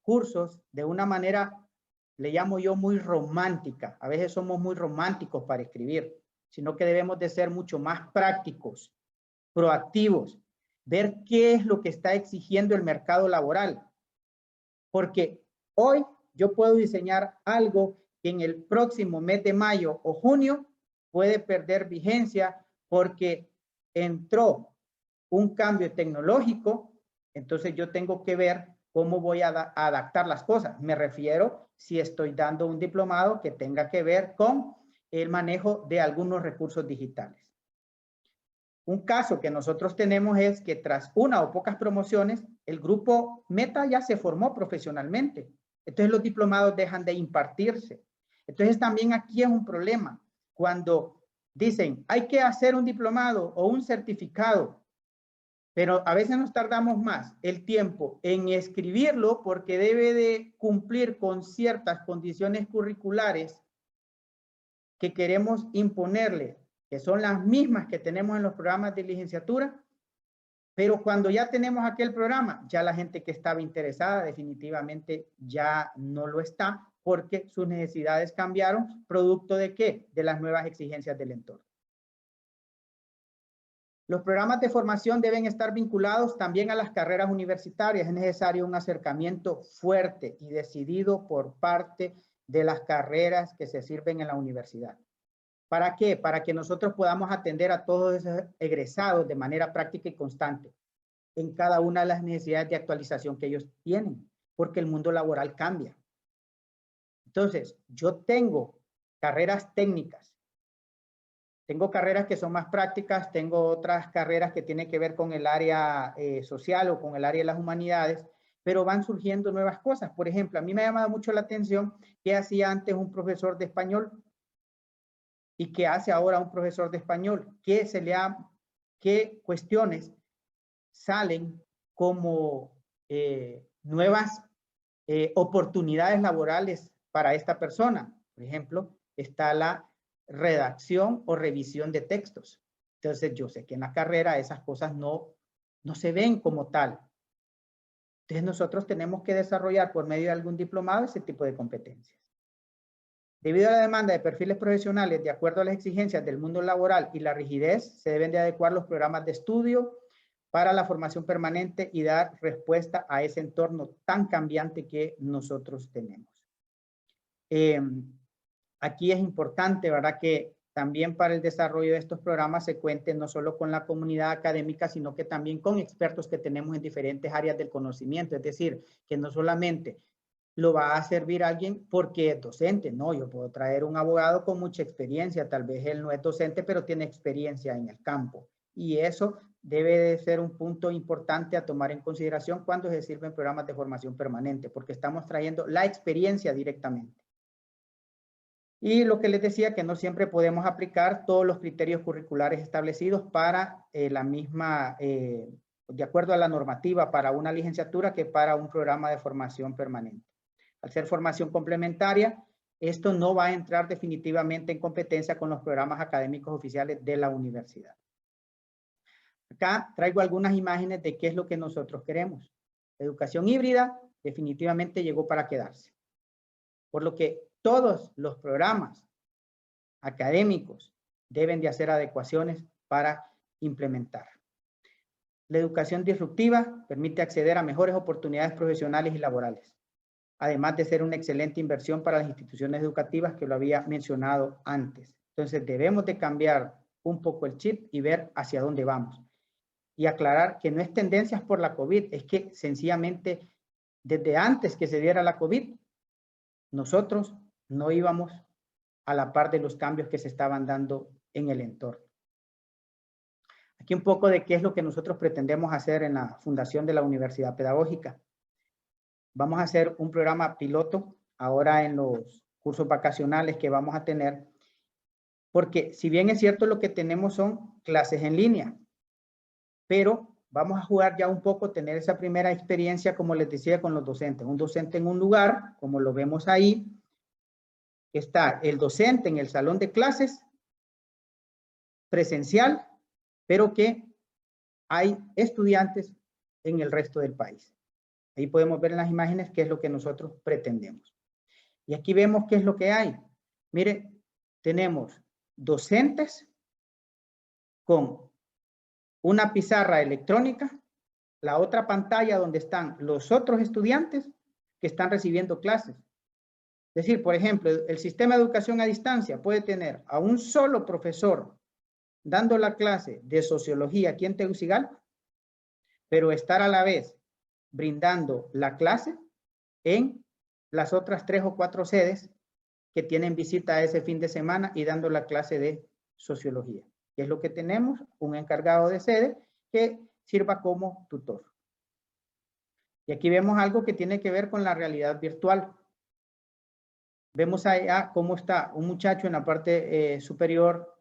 cursos de una manera, le llamo yo, muy romántica. A veces somos muy románticos para escribir, sino que debemos de ser mucho más prácticos, proactivos, ver qué es lo que está exigiendo el mercado laboral. Porque hoy yo puedo diseñar algo que en el próximo mes de mayo o junio puede perder vigencia porque entró un cambio tecnológico. Entonces yo tengo que ver cómo voy a adaptar las cosas. Me refiero si estoy dando un diplomado que tenga que ver con el manejo de algunos recursos digitales. Un caso que nosotros tenemos es que tras una o pocas promociones, el grupo Meta ya se formó profesionalmente. Entonces los diplomados dejan de impartirse. Entonces también aquí es un problema. Cuando dicen, hay que hacer un diplomado o un certificado, pero a veces nos tardamos más el tiempo en escribirlo porque debe de cumplir con ciertas condiciones curriculares que queremos imponerle, que son las mismas que tenemos en los programas de licenciatura, pero cuando ya tenemos aquel programa, ya la gente que estaba interesada definitivamente ya no lo está porque sus necesidades cambiaron, producto de ¿qué? De las nuevas exigencias del entorno. Los programas de formación deben estar vinculados también a las carreras universitarias. Es necesario un acercamiento fuerte y decidido por parte de las carreras que se sirven en la universidad. ¿Para qué? Para que nosotros podamos atender a todos esos egresados de manera práctica y constante en cada una de las necesidades de actualización que ellos tienen, porque el mundo laboral cambia. Entonces, yo tengo carreras técnicas, tengo carreras que son más prácticas, tengo otras carreras que tienen que ver con el área social o con el área de las humanidades, pero van surgiendo nuevas cosas. Por ejemplo, a mí me ha llamado mucho la atención qué hacía antes un profesor de español y qué hace ahora un profesor de español. ¿Qué cuestiones salen como nuevas oportunidades laborales para esta persona? Por ejemplo, está la redacción o revisión de textos. Entonces, yo sé que en la carrera esas cosas no se ven como tal. Entonces, nosotros tenemos que desarrollar por medio de algún diplomado ese tipo de competencias. Debido a la demanda de perfiles profesionales de acuerdo a las exigencias del mundo laboral y la rigidez, se deben de adecuar los programas de estudio para la formación permanente y dar respuesta a ese entorno tan cambiante que nosotros tenemos. Aquí es importante, ¿verdad?, que también para el desarrollo de estos programas se cuente no solo con la comunidad académica, sino que también con expertos que tenemos en diferentes áreas del conocimiento. Es decir, que no solamente lo va a servir alguien porque es docente, no, yo puedo traer un abogado con mucha experiencia, tal vez él no es docente, pero tiene experiencia en el campo. Y eso debe de ser un punto importante a tomar en consideración cuando se sirven programas de formación permanente, porque estamos trayendo la experiencia directamente. Y lo que les decía, que no siempre podemos aplicar todos los criterios curriculares establecidos para de acuerdo a la normativa para una licenciatura que para un programa de formación permanente. Al ser formación complementaria, esto no va a entrar definitivamente en competencia con los programas académicos oficiales de la universidad. Acá traigo algunas imágenes de qué es lo que nosotros queremos. La educación híbrida definitivamente llegó para quedarse. Por lo que todos los programas académicos deben de hacer adecuaciones para implementar. La educación disruptiva permite acceder a mejores oportunidades profesionales y laborales, además de ser una excelente inversión para las instituciones educativas que lo había mencionado antes. Entonces debemos de cambiar un poco el chip y ver hacia dónde vamos. Y aclarar que no es tendencias por la COVID, es que sencillamente desde antes que se diera la COVID, nosotros no íbamos a la par de los cambios que se estaban dando en el entorno. Aquí un poco de qué es lo que nosotros pretendemos hacer en la Fundación de la Universidad Pedagógica. vamos a hacer un programa piloto ahora en los cursos vacacionales que vamos a tener, porque si bien es cierto lo que tenemos son clases en línea, pero vamos a jugar ya un poco, tener esa primera experiencia, como les decía, con los docentes. Un docente en un lugar, como lo vemos ahí, está el docente en el salón de clases, presencial, pero que hay estudiantes en el resto del país. Ahí podemos ver en las imágenes qué es lo que nosotros pretendemos. Y aquí vemos qué es lo que hay. Mire, tenemos docentes con una pizarra electrónica, la otra pantalla donde están los otros estudiantes que están recibiendo clases. Es decir, por ejemplo, el sistema de educación a distancia puede tener a un solo profesor dando la clase de sociología aquí en Tegucigalpa, pero estar a la vez brindando la clase en las otras 3 o 4 sedes que tienen visita ese fin de semana y dando la clase de sociología. Que es lo que tenemos, un encargado de sede que sirva como tutor. Y aquí vemos algo que tiene que ver con la realidad virtual. Vemos allá cómo está un muchacho en la parte superior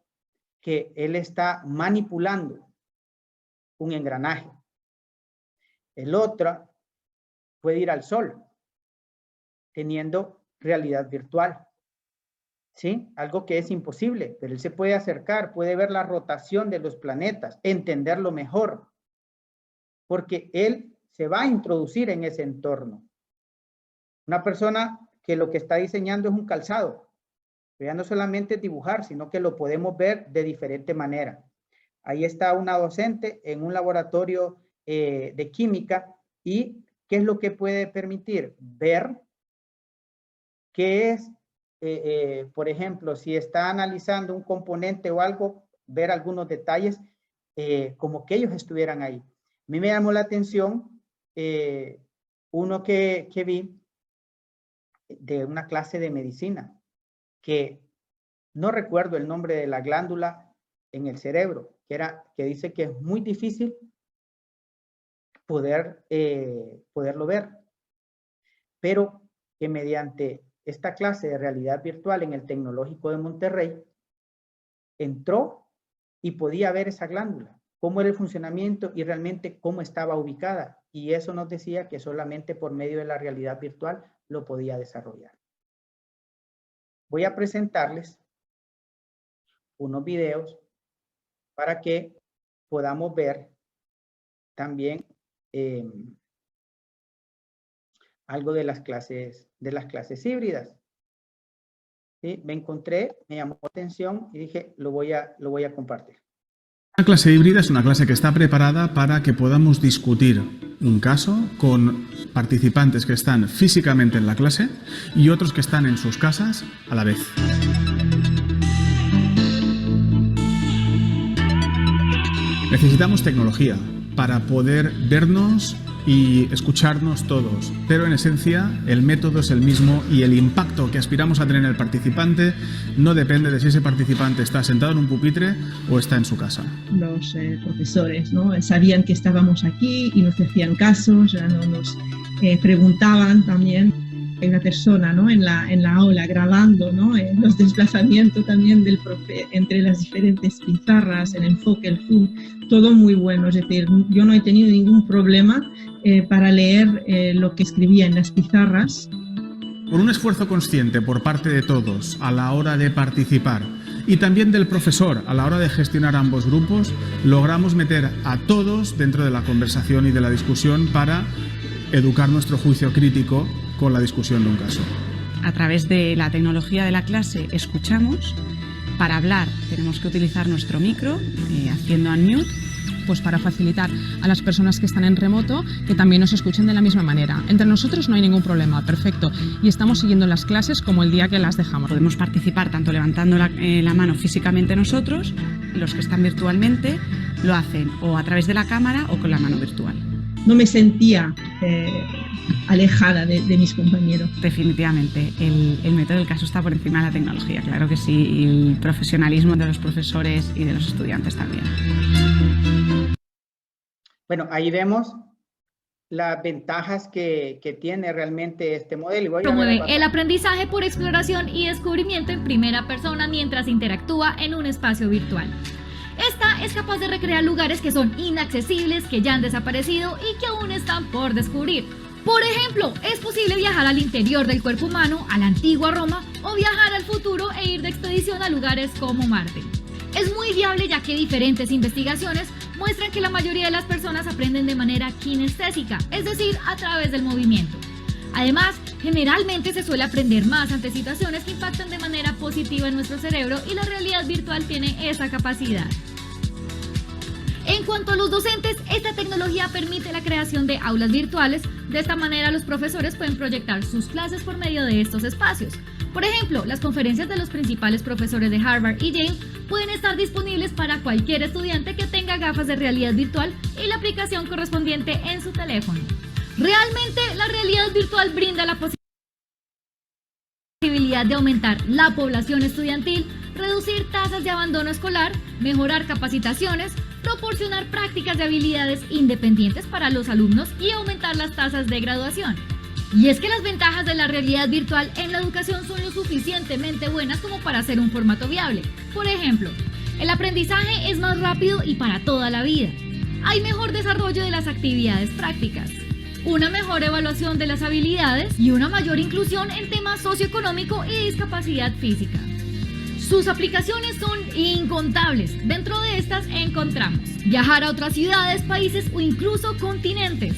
que él está manipulando un engranaje. El otro puede ir al sol teniendo realidad virtual. ¿Sí? Algo que es imposible, pero él se puede acercar, puede ver la rotación de los planetas, entenderlo mejor, porque él se va a introducir en ese entorno. Una persona que lo que está diseñando es un calzado, pero ya no solamente dibujar, sino que lo podemos ver de diferente manera. Ahí está una docente en un laboratorio de química y ¿qué es lo que puede permitir? Ver qué es por ejemplo, si está analizando un componente o algo, ver algunos detalles como que ellos estuvieran ahí. A mí me llamó la atención uno que vi de una clase de medicina, que no recuerdo el nombre de la glándula en el cerebro, que dice que es muy difícil poderlo ver, pero que mediante esta clase de realidad virtual en el Tecnológico de Monterrey, entró y podía ver esa glándula, cómo era el funcionamiento y realmente cómo estaba ubicada. Y eso nos decía que solamente por medio de la realidad virtual lo podía desarrollar. Voy a presentarles unos videos para que podamos ver también algo de las clases híbridas. ¿Sí? Me encontré, me llamó la atención y dije, lo voy a compartir. Una clase híbrida es una clase que está preparada para que podamos discutir un caso con participantes que están físicamente en la clase y otros que están en sus casas a la vez. Necesitamos tecnología para poder vernos y escucharnos todos, pero en esencia el método es el mismo y el impacto que aspiramos a tener en el participante no depende de si ese participante está sentado en un pupitre o está en su casa. Los profesores, ¿no?, sabían que estábamos aquí y nos hacían caso, ya no nos preguntaban también. Hay una persona, ¿no?, en la aula grabando, ¿no?, los desplazamientos también del profe entre las diferentes pizarras, el enfoque, el zoom, todo muy bueno. Es decir, yo no he tenido ningún problema para leer lo que escribía en las pizarras. Con un esfuerzo consciente por parte de todos a la hora de participar y también del profesor a la hora de gestionar ambos grupos, logramos meter a todos dentro de la conversación y de la discusión para educar nuestro juicio crítico con la discusión de un caso. A través de la tecnología de la clase escuchamos. Para hablar tenemos que utilizar nuestro micro, haciendo unmute, pues para facilitar a las personas que están en remoto que también nos escuchen de la misma manera. Entre nosotros no hay ningún problema, perfecto. Y estamos siguiendo las clases como el día que las dejamos. Podemos participar tanto levantando la mano físicamente nosotros, los que están virtualmente lo hacen o a través de la cámara o con la mano virtual. No me sentía alejada de mis compañeros. Definitivamente, el método del caso está por encima de la tecnología, claro que sí, y el profesionalismo de los profesores y de los estudiantes también. Bueno, ahí vemos las ventajas que tiene realmente este modelo. Promueve el aprendizaje por exploración y descubrimiento en primera persona mientras interactúa en un espacio virtual. Esta es capaz de recrear lugares que son inaccesibles, que ya han desaparecido y que aún están por descubrir. Por ejemplo, es posible viajar al interior del cuerpo humano, a la antigua Roma, o viajar al futuro e ir de expedición a lugares como Marte. Es muy viable ya que diferentes investigaciones muestran que la mayoría de las personas aprenden de manera kinestésica, es decir, a través del movimiento. Además, generalmente se suele aprender más ante situaciones que impactan de manera positiva en nuestro cerebro y la realidad virtual tiene esa capacidad. En cuanto a los docentes, esta tecnología permite la creación de aulas virtuales. De esta manera, los profesores pueden proyectar sus clases por medio de estos espacios. Por ejemplo, las conferencias de los principales profesores de Harvard y Yale pueden estar disponibles para cualquier estudiante que tenga gafas de realidad virtual y la aplicación correspondiente en su teléfono. Realmente, la realidad virtual brinda la posibilidad de aumentar la población estudiantil, reducir tasas de abandono escolar, mejorar capacitaciones, proporcionar prácticas de habilidades independientes para los alumnos y aumentar las tasas de graduación. Y es que las ventajas de la realidad virtual en la educación son lo suficientemente buenas como para ser un formato viable. Por ejemplo, el aprendizaje es más rápido y para toda la vida. Hay mejor desarrollo de las actividades prácticas, una mejor evaluación de las habilidades y una mayor inclusión en temas socioeconómico y discapacidad física. Sus aplicaciones son incontables. Dentro de estas encontramos viajar a otras ciudades, países o incluso continentes.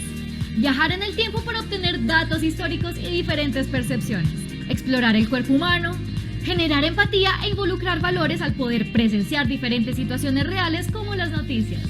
Viajar en el tiempo para obtener datos históricos y diferentes percepciones. Explorar el cuerpo humano. Generar empatía e involucrar valores al poder presenciar diferentes situaciones reales como las noticias.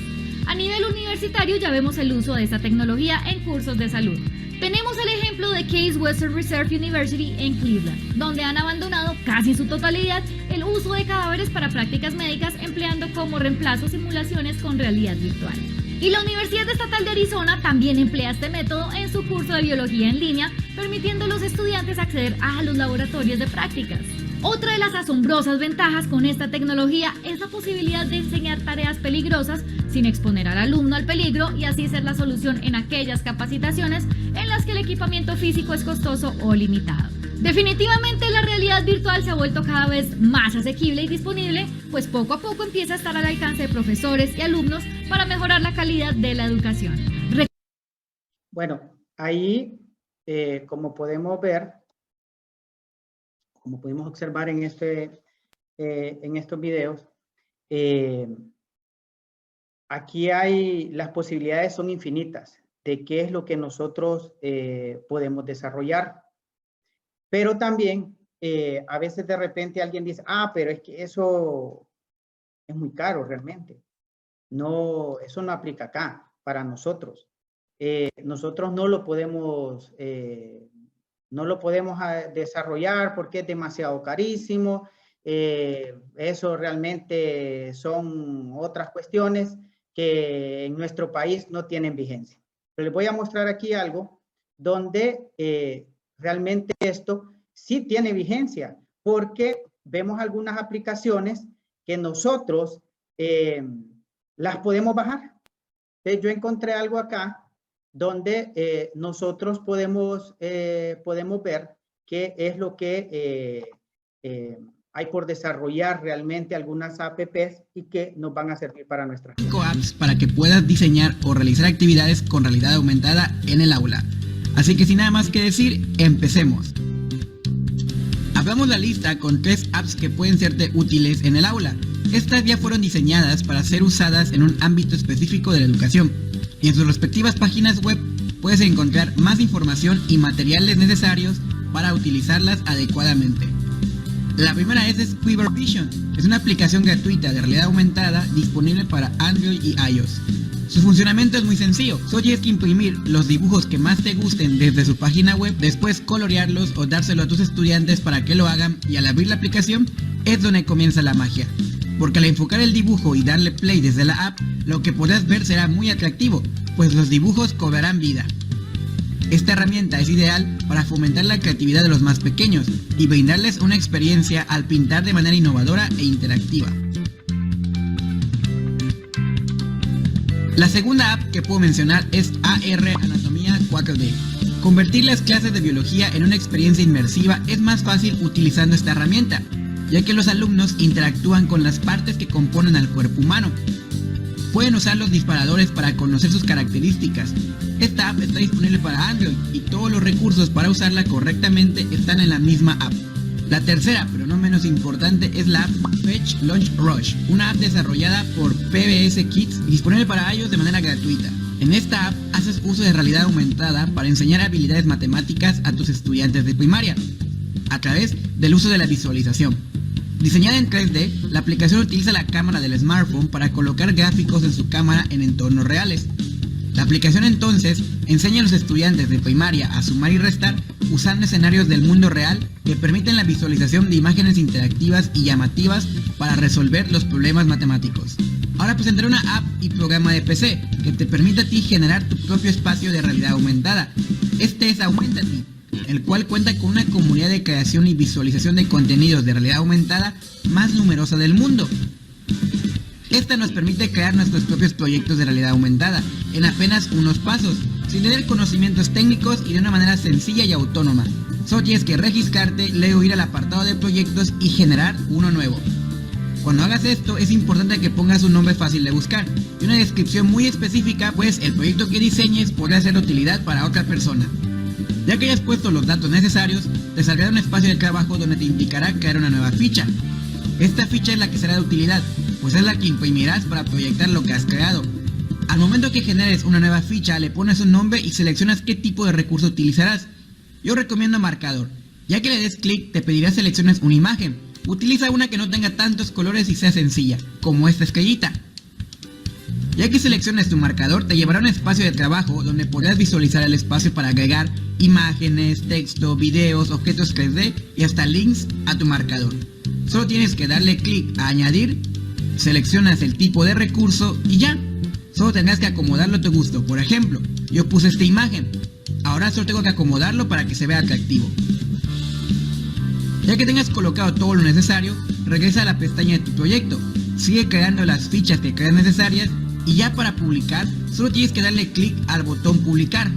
A nivel universitario ya vemos el uso de esta tecnología en cursos de salud. Tenemos el ejemplo de Case Western Reserve University en Cleveland, donde han abandonado casi en su totalidad el uso de cadáveres para prácticas médicas, empleando como reemplazo simulaciones con realidad virtual. Y la Universidad Estatal de Arizona también emplea este método en su curso de biología en línea, permitiendo a los estudiantes acceder a los laboratorios de prácticas. Otra de las asombrosas ventajas con esta tecnología es la posibilidad de enseñar tareas peligrosas sin exponer al alumno al peligro y así ser la solución en aquellas capacitaciones en las que el equipamiento físico es costoso o limitado. Definitivamente la realidad virtual se ha vuelto cada vez más asequible y disponible, pues poco a poco empieza a estar al alcance de profesores y alumnos para mejorar la calidad de la educación. Bueno, ahí, como podemos ver, como pudimos observar en estos videos, aquí las posibilidades son infinitas de qué es lo que nosotros podemos desarrollar. Pero también, a veces de repente alguien dice, pero es que eso es muy caro realmente. No, eso no aplica acá para nosotros. Nosotros no lo podemos desarrollar porque es demasiado carísimo. Eso realmente son otras cuestiones que en nuestro país no tienen vigencia. Pero les voy a mostrar aquí algo donde realmente esto sí tiene vigencia, porque vemos algunas aplicaciones que nosotros las podemos bajar. Entonces, yo encontré algo acá donde nosotros podemos ver qué es lo que hay por desarrollar realmente algunas apps y que nos van a servir para nuestras apps para que puedas diseñar o realizar actividades con realidad aumentada en el aula. Así que sin nada más que decir, empecemos. Abramos la lista con 3 apps que pueden serte útiles en el aula. Estas ya fueron diseñadas para ser usadas en un ámbito específico de la educación, y en sus respectivas páginas web puedes encontrar más información y materiales necesarios para utilizarlas adecuadamente. La primera es Scribble Vision. Es una aplicación gratuita de realidad aumentada disponible para Android y iOS. Su funcionamiento es muy sencillo, solo tienes que imprimir los dibujos que más te gusten desde su página web, después colorearlos o dárselo a tus estudiantes para que lo hagan, y al abrir la aplicación es donde comienza la magia. Porque al enfocar el dibujo y darle play desde la app, lo que podrás ver será muy atractivo, pues los dibujos cobrarán vida. Esta herramienta es ideal para fomentar la creatividad de los más pequeños y brindarles una experiencia al pintar de manera innovadora e interactiva. La segunda app que puedo mencionar es AR Anatomía 4D. Convertir las clases de biología en una experiencia inmersiva es más fácil utilizando esta herramienta, ya que los alumnos interactúan con las partes que componen al cuerpo humano. Pueden usar los disparadores para conocer sus características. Esta app está disponible para Android y todos los recursos para usarla correctamente están en la misma app. La tercera, pero no menos importante, es la app Fetch Launch Rush, una app desarrollada por PBS Kids y disponible para iOS de manera gratuita. En esta app haces uso de realidad aumentada para enseñar habilidades matemáticas a tus estudiantes de primaria, a través del uso de la visualización. Diseñada en 3D, la aplicación utiliza la cámara del smartphone para colocar gráficos en su cámara en entornos reales. La aplicación entonces enseña a los estudiantes de primaria a sumar y restar usando escenarios del mundo real que permiten la visualización de imágenes interactivas y llamativas para resolver los problemas matemáticos. Ahora presentaré una app y programa de PC que te permite a ti generar tu propio espacio de realidad aumentada. Este es Augmentate, el cual cuenta con una comunidad de creación y visualización de contenidos de realidad aumentada más numerosa del mundo. Esta nos permite crear nuestros propios proyectos de realidad aumentada en apenas unos pasos, sin tener conocimientos técnicos y de una manera sencilla y autónoma. Solo tienes que registrarte, luego ir al apartado de proyectos y generar uno nuevo. Cuando hagas esto, es importante que pongas un nombre fácil de buscar y una descripción muy específica, pues el proyecto que diseñes podrá ser de utilidad para otra persona. Ya que hayas puesto los datos necesarios, te saldrá un espacio de trabajo donde te indicará crear una nueva ficha. Esta ficha es la que será de utilidad, pues es la que imprimirás para proyectar lo que has creado. Al momento que generes una nueva ficha, le pones un nombre y seleccionas qué tipo de recurso utilizarás. Yo recomiendo marcador. Ya que le des clic, te pedirá selecciones una imagen. Utiliza una que no tenga tantos colores y sea sencilla, como esta estrellita. Ya que selecciones tu marcador, te llevará a un espacio de trabajo donde podrás visualizar el espacio para agregar imágenes, texto, videos, objetos 3D y hasta links a tu marcador. Solo tienes que darle clic a añadir, seleccionas el tipo de recurso y ya. Solo tendrás que acomodarlo a tu gusto. Por ejemplo, yo puse esta imagen. Ahora solo tengo que acomodarlo para que se vea atractivo. Ya que tengas colocado todo lo necesario, regresa a la pestaña de tu proyecto. Sigue creando las fichas que creas necesarias y ya para publicar, solo tienes que darle clic al botón publicar.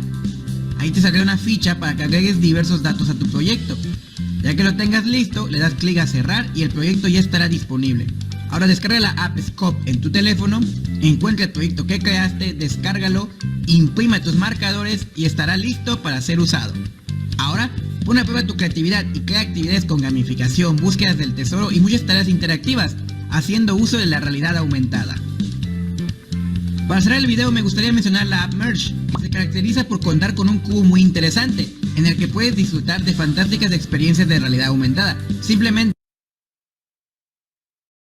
Ahí te saldrá una ficha para que agregues diversos datos a tu proyecto. Ya que lo tengas listo, le das clic a cerrar y el proyecto ya estará disponible. Ahora descarga la app Scope en tu teléfono, encuentra el proyecto que creaste, descárgalo, imprime tus marcadores y estará listo para ser usado. Ahora, pon a prueba tu creatividad y crea actividades con gamificación, búsquedas del tesoro y muchas tareas interactivas, haciendo uso de la realidad aumentada. Para cerrar el video me gustaría mencionar la app Merge. Se caracteriza por contar con un cubo muy interesante, en el que puedes disfrutar de fantásticas experiencias de realidad aumentada, simplemente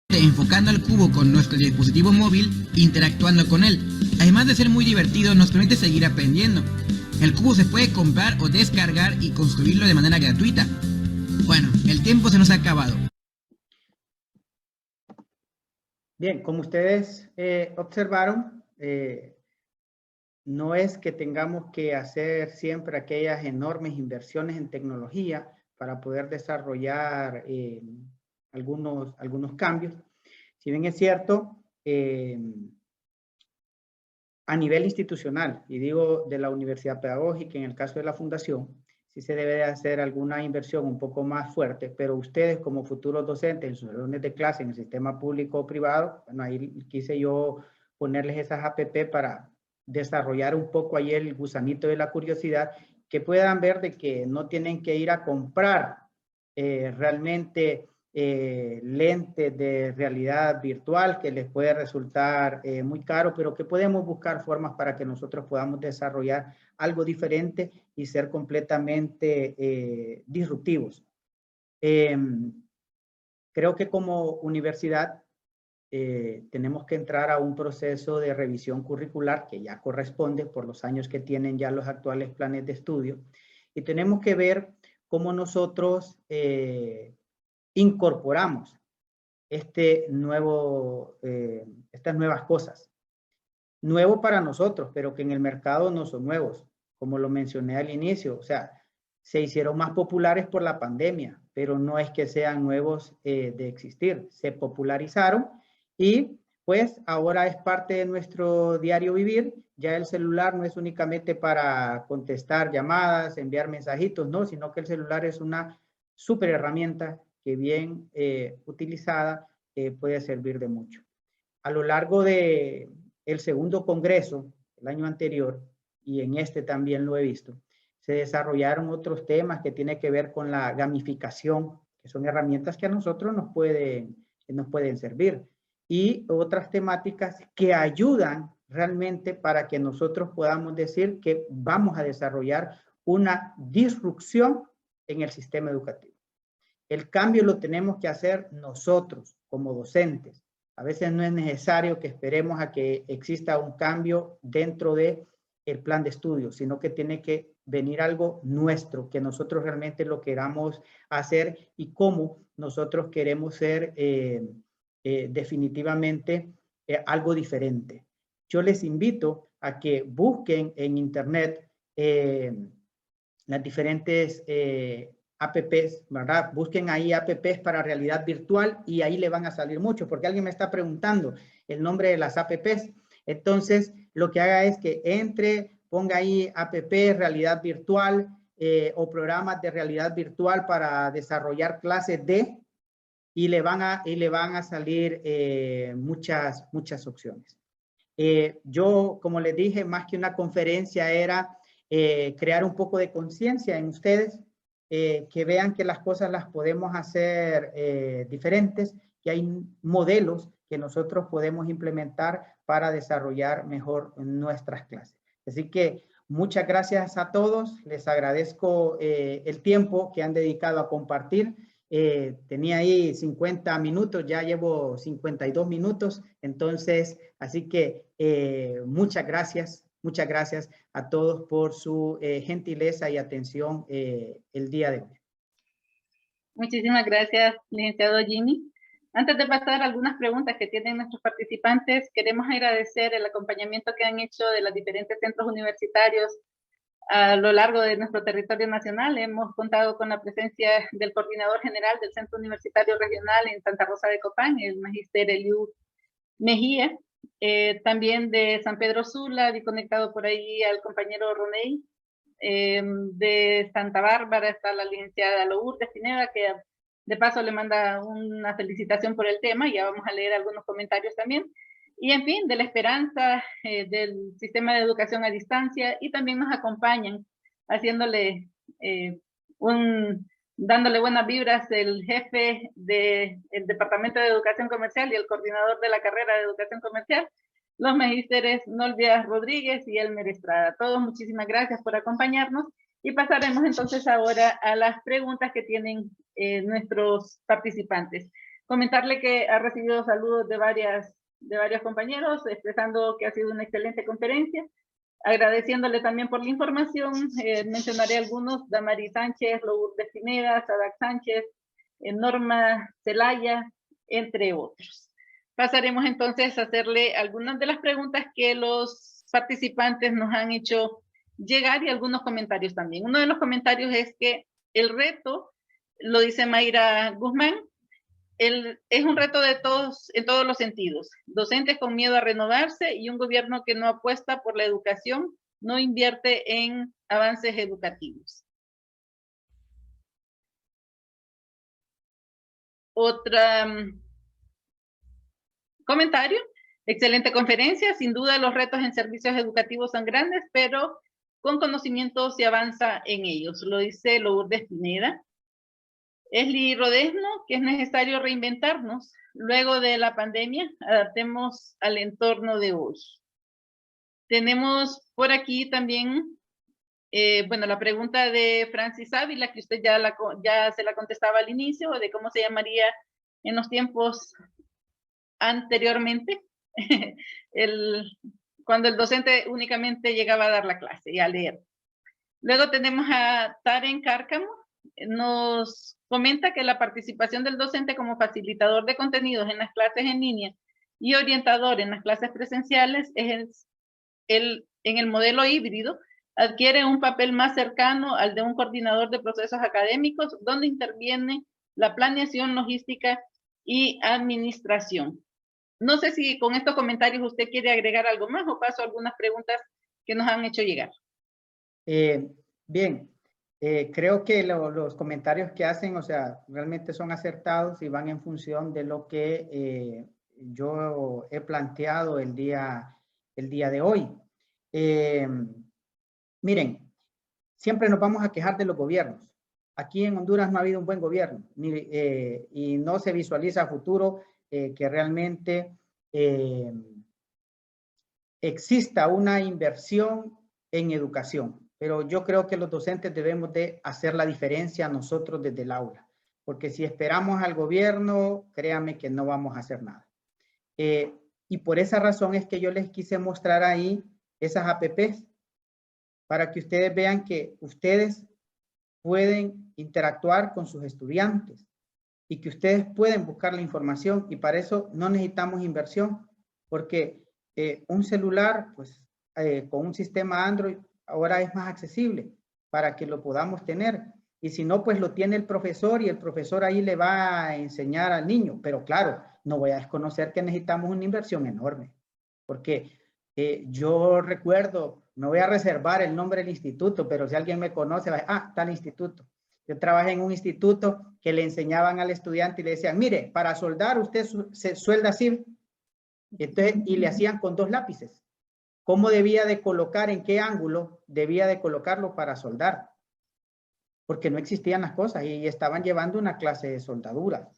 enfocando al cubo con nuestro dispositivo móvil, interactuando con él. Además de ser muy divertido, nos permite seguir aprendiendo. El cubo se puede comprar o descargar y construirlo de manera gratuita. Bueno, el tiempo se nos ha acabado. Bien, como ustedes observaron, no es que tengamos que hacer siempre aquellas enormes inversiones en tecnología para poder desarrollar algunos cambios. Si bien es cierto, a nivel institucional, y digo de la universidad pedagógica, en el caso de la fundación, sí se debe de hacer alguna inversión un poco más fuerte, pero ustedes como futuros docentes en sus salones de clase en el sistema público o privado, bueno, ahí quise yo ponerles esas APP para desarrollar un poco ahí el gusanito de la curiosidad, que puedan ver de que no tienen que ir a comprar realmente lentes de realidad virtual que les puede resultar muy caro, pero que podemos buscar formas para que nosotros podamos desarrollar algo diferente y ser completamente disruptivos. Creo que como universidad tenemos que entrar a un proceso de revisión curricular que ya corresponde por los años que tienen ya los actuales planes de estudio, y tenemos que ver cómo nosotros incorporamos estas nuevas cosas. Nuevo para nosotros, pero que en el mercado no son nuevos, como lo mencioné al inicio. O sea, se hicieron más populares por la pandemia, pero no es que sean nuevos de existir. Se popularizaron y pues ahora es parte de nuestro diario vivir. Ya el celular no es únicamente para contestar llamadas, enviar mensajitos, no, sino que el celular es una súper herramienta que bien utilizada puede servir de mucho. A lo largo de el segundo congreso, el año anterior, y en este también lo he visto, se desarrollaron otros temas que tienen que ver con la gamificación, que son herramientas que a nosotros nos pueden servir, y otras temáticas que ayudan realmente para que nosotros podamos decir que vamos a desarrollar una disrupción en el sistema educativo. El cambio lo tenemos que hacer nosotros como docentes. A veces no es necesario que esperemos a que exista un cambio dentro del plan de estudio, sino que tiene que venir algo nuestro, que nosotros realmente lo queramos hacer y cómo nosotros queremos ser definitivamente algo diferente. Yo les invito a que busquen en internet las diferentes apps, ¿verdad? Busquen ahí apps para realidad virtual y ahí le van a salir muchos, porque alguien me está preguntando el nombre de las apps. Entonces, lo que haga es que entre, ponga ahí app, realidad virtual o programas de realidad virtual para desarrollar clases de, y le van a salir muchas opciones. Yo, como les dije, más que una conferencia era crear un poco de conciencia en ustedes, que vean que las cosas las podemos hacer diferentes, que hay modelos que nosotros podemos implementar para desarrollar mejor nuestras clases. Así que muchas gracias a todos, les agradezco el tiempo que han dedicado a compartir. Tenía ahí 50 minutos, ya llevo 52 minutos, entonces, así que muchas gracias a todos por su gentileza y atención el día de hoy. Muchísimas gracias, licenciado Jimmy. Antes de pasar a algunas preguntas que tienen nuestros participantes, queremos agradecer el acompañamiento que han hecho de los diferentes centros universitarios a lo largo de nuestro territorio nacional. Hemos contado con la presencia del coordinador general del Centro Universitario Regional en Santa Rosa de Copán, el magíster Eliud Mejía, también de San Pedro Sula, y conectado por ahí al compañero Roney. De Santa Bárbara está la licenciada Lourdes Pineda, que de paso le manda una felicitación por el tema, ya vamos a leer algunos comentarios también. Y en fin, de La Esperanza, del sistema de educación a distancia, y también nos acompañan haciéndole dándole buenas vibras el jefe del Departamento de Educación Comercial y el coordinador de la carrera de Educación Comercial, los magísteres Nolvia Rodríguez y Elmer Estrada. Todos muchísimas gracias por acompañarnos, y pasaremos entonces ahora a las preguntas que tienen nuestros participantes. Comentarle que ha recibido saludos de varios compañeros, expresando que ha sido una excelente conferencia, agradeciéndole también por la información. Mencionaré algunos: Damari Sánchez, Lourdes Pineda, Sadak Sánchez, Norma Celaya, entre otros. Pasaremos entonces a hacerle algunas de las preguntas que los participantes nos han hecho llegar, y algunos comentarios también. Uno de los comentarios es que el reto, lo dice Mayra Guzmán, es un reto de todos, en todos los sentidos. Docentes con miedo a renovarse y un gobierno que no apuesta por la educación, no invierte en avances educativos. Otra comentario: excelente conferencia, sin duda los retos en servicios educativos son grandes, pero con conocimiento se avanza en ellos. Lo dice Lourdes Pineda. Esli Rodesno, que es necesario reinventarnos. Luego de la pandemia, adaptemos al entorno de hoy. Tenemos por aquí también, la pregunta de Francis Ávila, que usted ya se la contestaba al inicio, de cómo se llamaría en los tiempos anteriormente, cuando el docente únicamente llegaba a dar la clase y a leer. Luego tenemos a Taren Cárcamo, nos comenta que la participación del docente como facilitador de contenidos en las clases en línea y orientador en las clases presenciales en el modelo híbrido adquiere un papel más cercano al de un coordinador de procesos académicos, donde interviene la planeación, logística y administración. No sé si con estos comentarios usted quiere agregar algo más o paso a algunas preguntas que nos han hecho llegar. Bien, creo que los comentarios que hacen, o sea, realmente son acertados y van en función de lo que yo he planteado el día de hoy. Miren, siempre nos vamos a quejar de los gobiernos. Aquí en Honduras no ha habido un buen gobierno y no se visualiza a futuro que realmente exista una inversión en educación. Pero yo creo que los docentes debemos de hacer la diferencia nosotros desde el aula. Porque si esperamos al gobierno, créanme que no vamos a hacer nada. Y por esa razón es que yo les quise mostrar ahí esas APPs para que ustedes vean que ustedes pueden interactuar con sus estudiantes y que ustedes pueden buscar la información y para eso no necesitamos inversión porque un celular pues con un sistema Android ahora es más accesible para que lo podamos tener y si no pues lo tiene el profesor y el profesor ahí le va a enseñar al niño, pero claro, no voy a desconocer que necesitamos una inversión enorme porque yo recuerdo, me voy a reservar el nombre del instituto, pero si alguien me conoce, va a decir, tal instituto. Yo trabajé en un instituto que le enseñaban al estudiante y le decían, mire, para soldar usted se suelda así. Entonces, y le hacían con 2 lápices. ¿Cómo debía de colocar, en qué ángulo debía de colocarlo para soldar? Porque no existían las cosas y estaban llevando una clase de soldadura.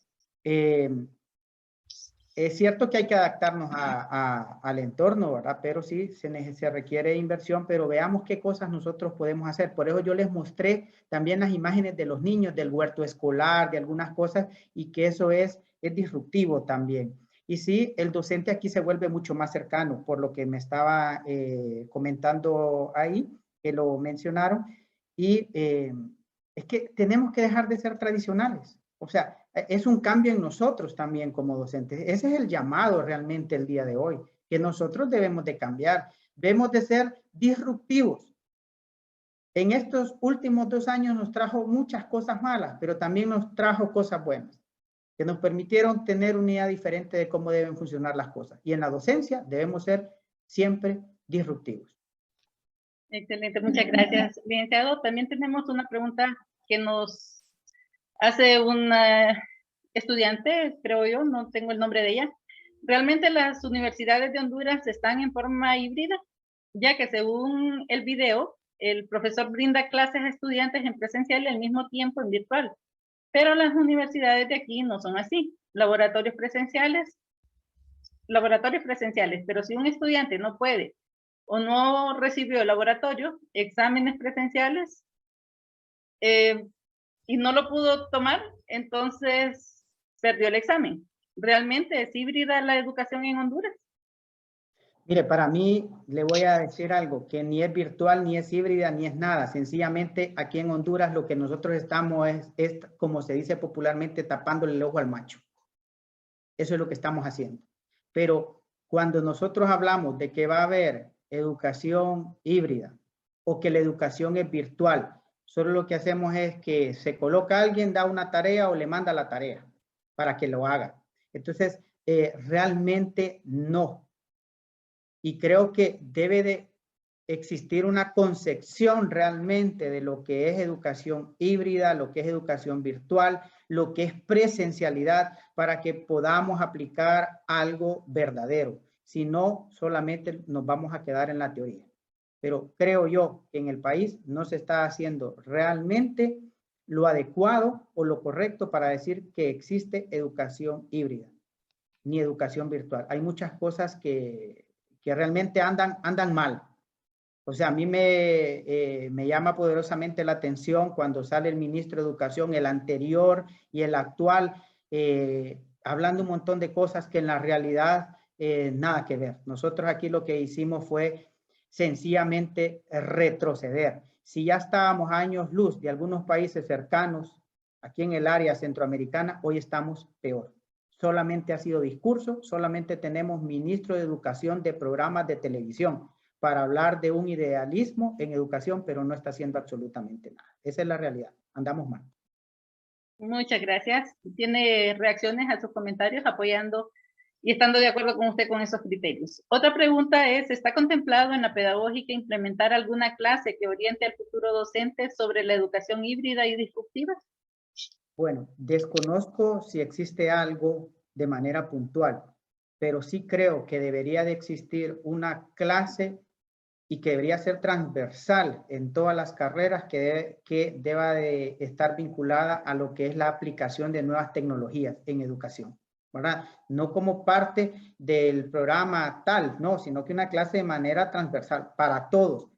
Es cierto que hay que adaptarnos al entorno, ¿verdad? Pero sí, se requiere inversión, pero veamos qué cosas nosotros podemos hacer. Por eso yo les mostré también las imágenes de los niños, del huerto escolar, de algunas cosas, y que eso es disruptivo también. Y sí, el docente aquí se vuelve mucho más cercano, por lo que me estaba comentando ahí, que lo mencionaron. Y es que tenemos que dejar de ser tradicionales. O sea, es un cambio en nosotros también como docentes. Ese es el llamado realmente el día de hoy, que nosotros debemos de cambiar, debemos de ser disruptivos. En estos últimos 2 años nos trajo muchas cosas malas, pero también nos trajo cosas buenas, que nos permitieron tener una idea diferente de cómo deben funcionar las cosas. Y en la docencia debemos ser siempre disruptivos. Excelente, muchas gracias, licenciado. También tenemos una pregunta que nos hace una estudiante, creo yo, no tengo el nombre de ella. ¿Realmente las universidades de Honduras están en forma híbrida? Ya que según el video, el profesor brinda clases a estudiantes en presencial y al mismo tiempo en virtual. Pero las universidades de aquí no son así. Laboratorios presenciales, pero si un estudiante no puede o no recibió el laboratorio, exámenes presenciales, y no lo pudo tomar, entonces perdió el examen. ¿Realmente es híbrida la educación en Honduras? Mire, para mí, le voy a decir algo, que ni es virtual, ni es híbrida, ni es nada. Sencillamente, aquí en Honduras lo que nosotros estamos es como se dice popularmente, tapándole el ojo al macho. Eso es lo que estamos haciendo. Pero cuando nosotros hablamos de que va a haber educación híbrida o que la educación es virtual, solo lo que hacemos es que se coloca alguien, da una tarea o le manda la tarea para que lo haga. Entonces, realmente no. Y creo que debe de existir una concepción realmente de lo que es educación híbrida, lo que es educación virtual, lo que es presencialidad, para que podamos aplicar algo verdadero. Si no, solamente nos vamos a quedar en la teoría. Pero creo yo que en el país no se está haciendo realmente lo adecuado o lo correcto para decir que existe educación híbrida, ni educación virtual. Hay muchas cosas que realmente andan mal. O sea, a mí me llama poderosamente la atención cuando sale el ministro de Educación, el anterior y el actual, hablando un montón de cosas que en la realidad nada que ver. Nosotros aquí lo que hicimos fue sencillamente retroceder. Si ya estábamos a años luz de algunos países cercanos, aquí en el área centroamericana, hoy estamos peor. Solamente ha sido discurso, solamente tenemos ministro de Educación de programas de televisión para hablar de un idealismo en educación, pero no está haciendo absolutamente nada. Esa es la realidad. Andamos mal. Muchas gracias. ¿Tiene reacciones a sus comentarios apoyando y estando de acuerdo con usted con esos criterios. Otra pregunta es, ¿está contemplado en la pedagógica implementar alguna clase que oriente al futuro docente sobre la educación híbrida y disruptiva? Bueno, desconozco si existe algo de manera puntual, pero sí creo que debería de existir una clase y que debería ser transversal en todas las carreras que deba de estar vinculada a lo que es la aplicación de nuevas tecnologías en educación, ¿verdad? No como parte del programa tal, no, sino que una clase de manera transversal para todos.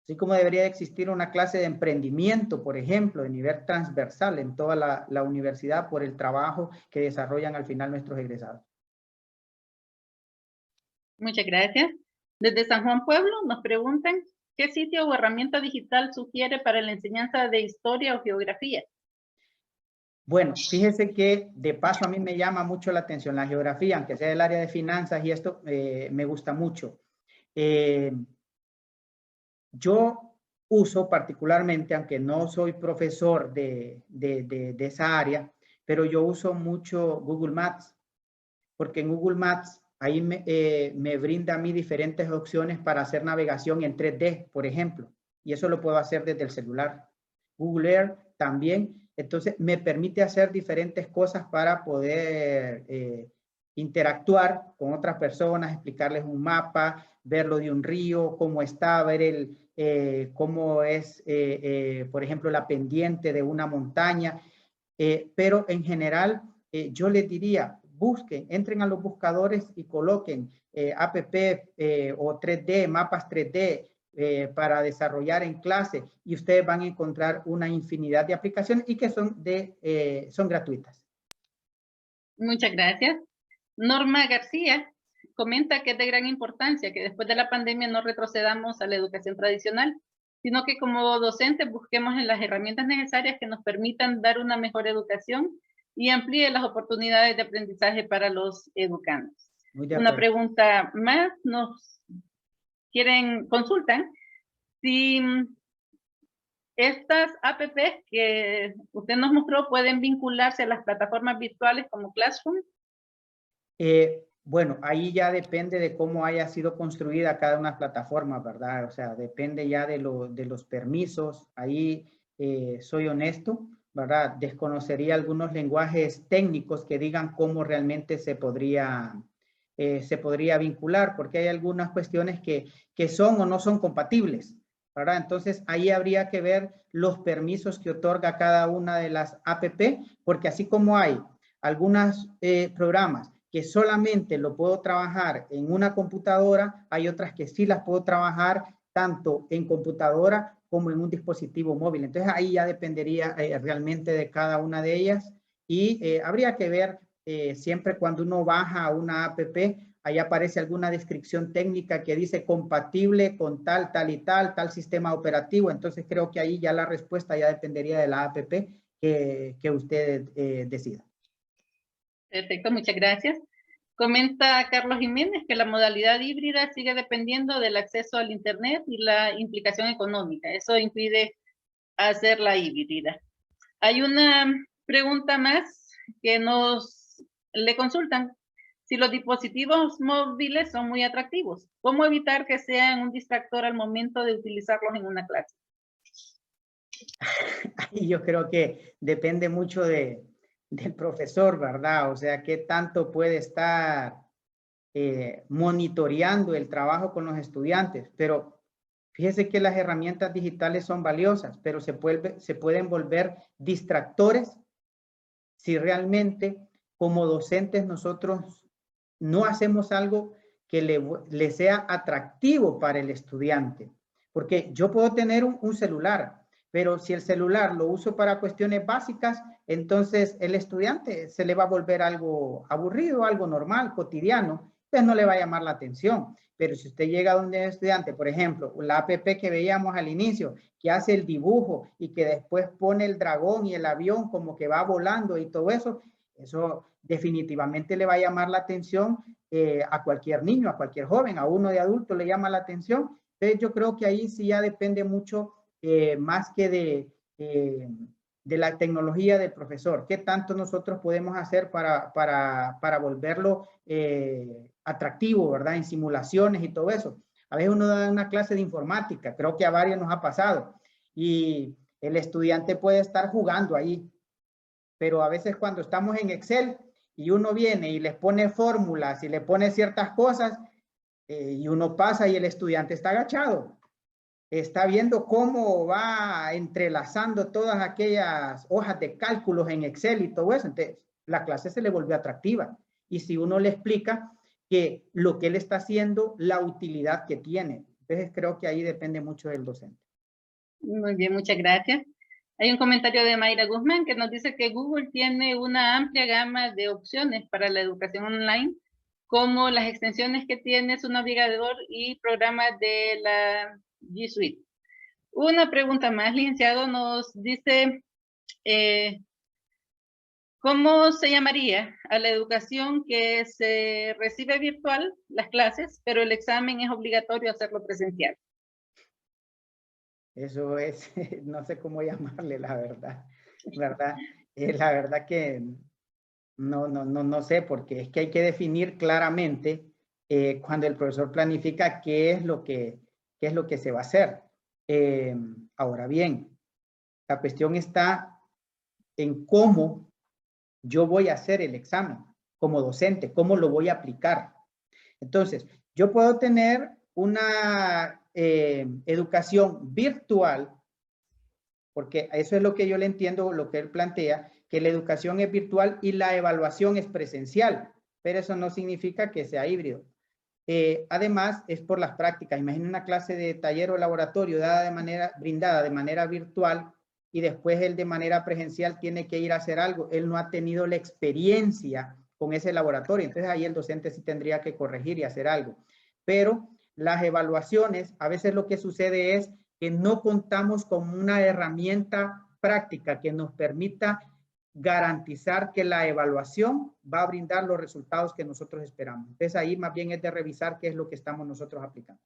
Así como debería de existir una clase de emprendimiento, por ejemplo, de nivel transversal en toda la universidad por el trabajo que desarrollan al final nuestros egresados. Muchas gracias. Desde San Juan Pueblo nos preguntan, ¿qué sitio o herramienta digital sugiere para la enseñanza de historia o geografía? Bueno, fíjese que de paso a mí me llama mucho la atención la geografía, aunque sea del área de finanzas y esto me gusta mucho. Yo uso particularmente, aunque no soy profesor de esa área, pero yo uso mucho Google Maps, porque en Google Maps ahí me brinda a mí diferentes opciones para hacer navegación en 3D, por ejemplo, y eso lo puedo hacer desde el celular. Google Earth también, entonces me permite hacer diferentes cosas para poder interactuar con otras personas, explicarles un mapa, verlo de un río, cómo está, ver cómo es, por ejemplo, la pendiente de una montaña, pero en general yo les diría, busquen, entren a los buscadores y coloquen app o 3D, mapas 3D para desarrollar en clase y ustedes van a encontrar una infinidad de aplicaciones y que son gratuitas. Muchas gracias. Norma García comenta que es de gran importancia que después de la pandemia no retrocedamos a la educación tradicional, sino que como docentes busquemos en las herramientas necesarias que nos permitan dar una mejor educación y amplíe las oportunidades de aprendizaje para los educandos. Una pregunta más, nos consultan si estas apps que usted nos mostró pueden vincularse a las plataformas virtuales como Classroom. Bueno, ahí ya depende de cómo haya sido construida cada una plataforma, ¿verdad? O sea, depende ya de los permisos. Ahí soy honesto, ¿verdad? Desconocería algunos lenguajes técnicos que digan cómo realmente se podría vincular, porque hay algunas cuestiones que son o no son compatibles, ¿verdad? Entonces, ahí habría que ver los permisos que otorga cada una de las app, porque así como hay algunos programas que solamente lo puedo trabajar en una computadora, hay otras que sí las puedo trabajar tanto en computadora como en un dispositivo móvil. Entonces ahí ya dependería realmente de cada una de ellas y habría que ver siempre cuando uno baja una app, ahí aparece alguna descripción técnica que dice compatible con tal y tal sistema operativo. Entonces creo que ahí ya la respuesta ya dependería de la app que usted decida. Perfecto, muchas gracias. Comenta Carlos Jiménez que la modalidad híbrida sigue dependiendo del acceso al Internet y la implicación económica. Eso impide hacerla híbrida. Hay una pregunta más que le consultan. Si los dispositivos móviles son muy atractivos, ¿cómo evitar que sean un distractor al momento de utilizarlos en una clase? Yo creo que depende mucho del profesor, ¿verdad? O sea, qué tanto puede estar monitoreando el trabajo con los estudiantes. Pero fíjese que las herramientas digitales son valiosas, pero se pueden volver distractores si realmente como docentes nosotros no hacemos algo que le sea atractivo para el estudiante. Porque yo puedo tener un celular, pero si el celular lo uso para cuestiones básicas, entonces el estudiante se le va a volver algo aburrido, algo normal, cotidiano, entonces no le va a llamar la atención. Pero si usted llega donde el estudiante, por ejemplo, la app que veíamos al inicio, que hace el dibujo y que después pone el dragón y el avión como que va volando y todo eso, eso definitivamente le va a llamar la atención a cualquier niño, a cualquier joven, a uno de adulto le llama la atención. Entonces yo creo que ahí sí ya depende mucho más que la tecnología del profesor. ¿Qué tanto nosotros podemos hacer para volverlo atractivo, ¿verdad? En simulaciones y todo eso. A veces uno da una clase de informática, creo que a varios nos ha pasado, y el estudiante puede estar jugando ahí, pero a veces cuando estamos en Excel y uno viene y les pone fórmulas y le pone ciertas cosas, y uno pasa y el estudiante está agachado. Está viendo cómo va entrelazando todas aquellas hojas de cálculos en Excel y todo eso. Entonces, la clase se le volvió atractiva. Y si uno le explica que lo que él está haciendo, la utilidad que tiene. Entonces, creo que ahí depende mucho del docente. Muy bien, muchas gracias. Hay un comentario de Mayra Guzmán que nos dice que Google tiene una amplia gama de opciones para la educación online, como las extensiones que tiene su navegador y programas de la G Suite. Una pregunta más, licenciado, nos dice, ¿cómo se llamaría a la educación que se recibe virtual, las clases, pero el examen es obligatorio hacerlo presencial? Eso es, no sé cómo llamarle, la verdad. La verdad que no sé, porque es que hay que definir claramente cuando el profesor planifica qué es lo que se va a hacer. Ahora bien, la cuestión está en cómo yo voy a hacer el examen como docente, cómo lo voy a aplicar. Entonces, yo puedo tener una educación virtual, porque eso es lo que yo le entiendo, lo que él plantea, que la educación es virtual y la evaluación es presencial, pero eso no significa que sea híbrido. Además, es por las prácticas. Imaginen una clase de taller o laboratorio brindada de manera virtual y después él de manera presencial tiene que ir a hacer algo. Él no ha tenido la experiencia con ese laboratorio. Entonces ahí el docente sí tendría que corregir y hacer algo. Pero las evaluaciones, a veces lo que sucede es que no contamos con una herramienta práctica que nos permita garantizar que la evaluación va a brindar los resultados que nosotros esperamos. Entonces ahí más bien es de revisar qué es lo que estamos nosotros aplicando.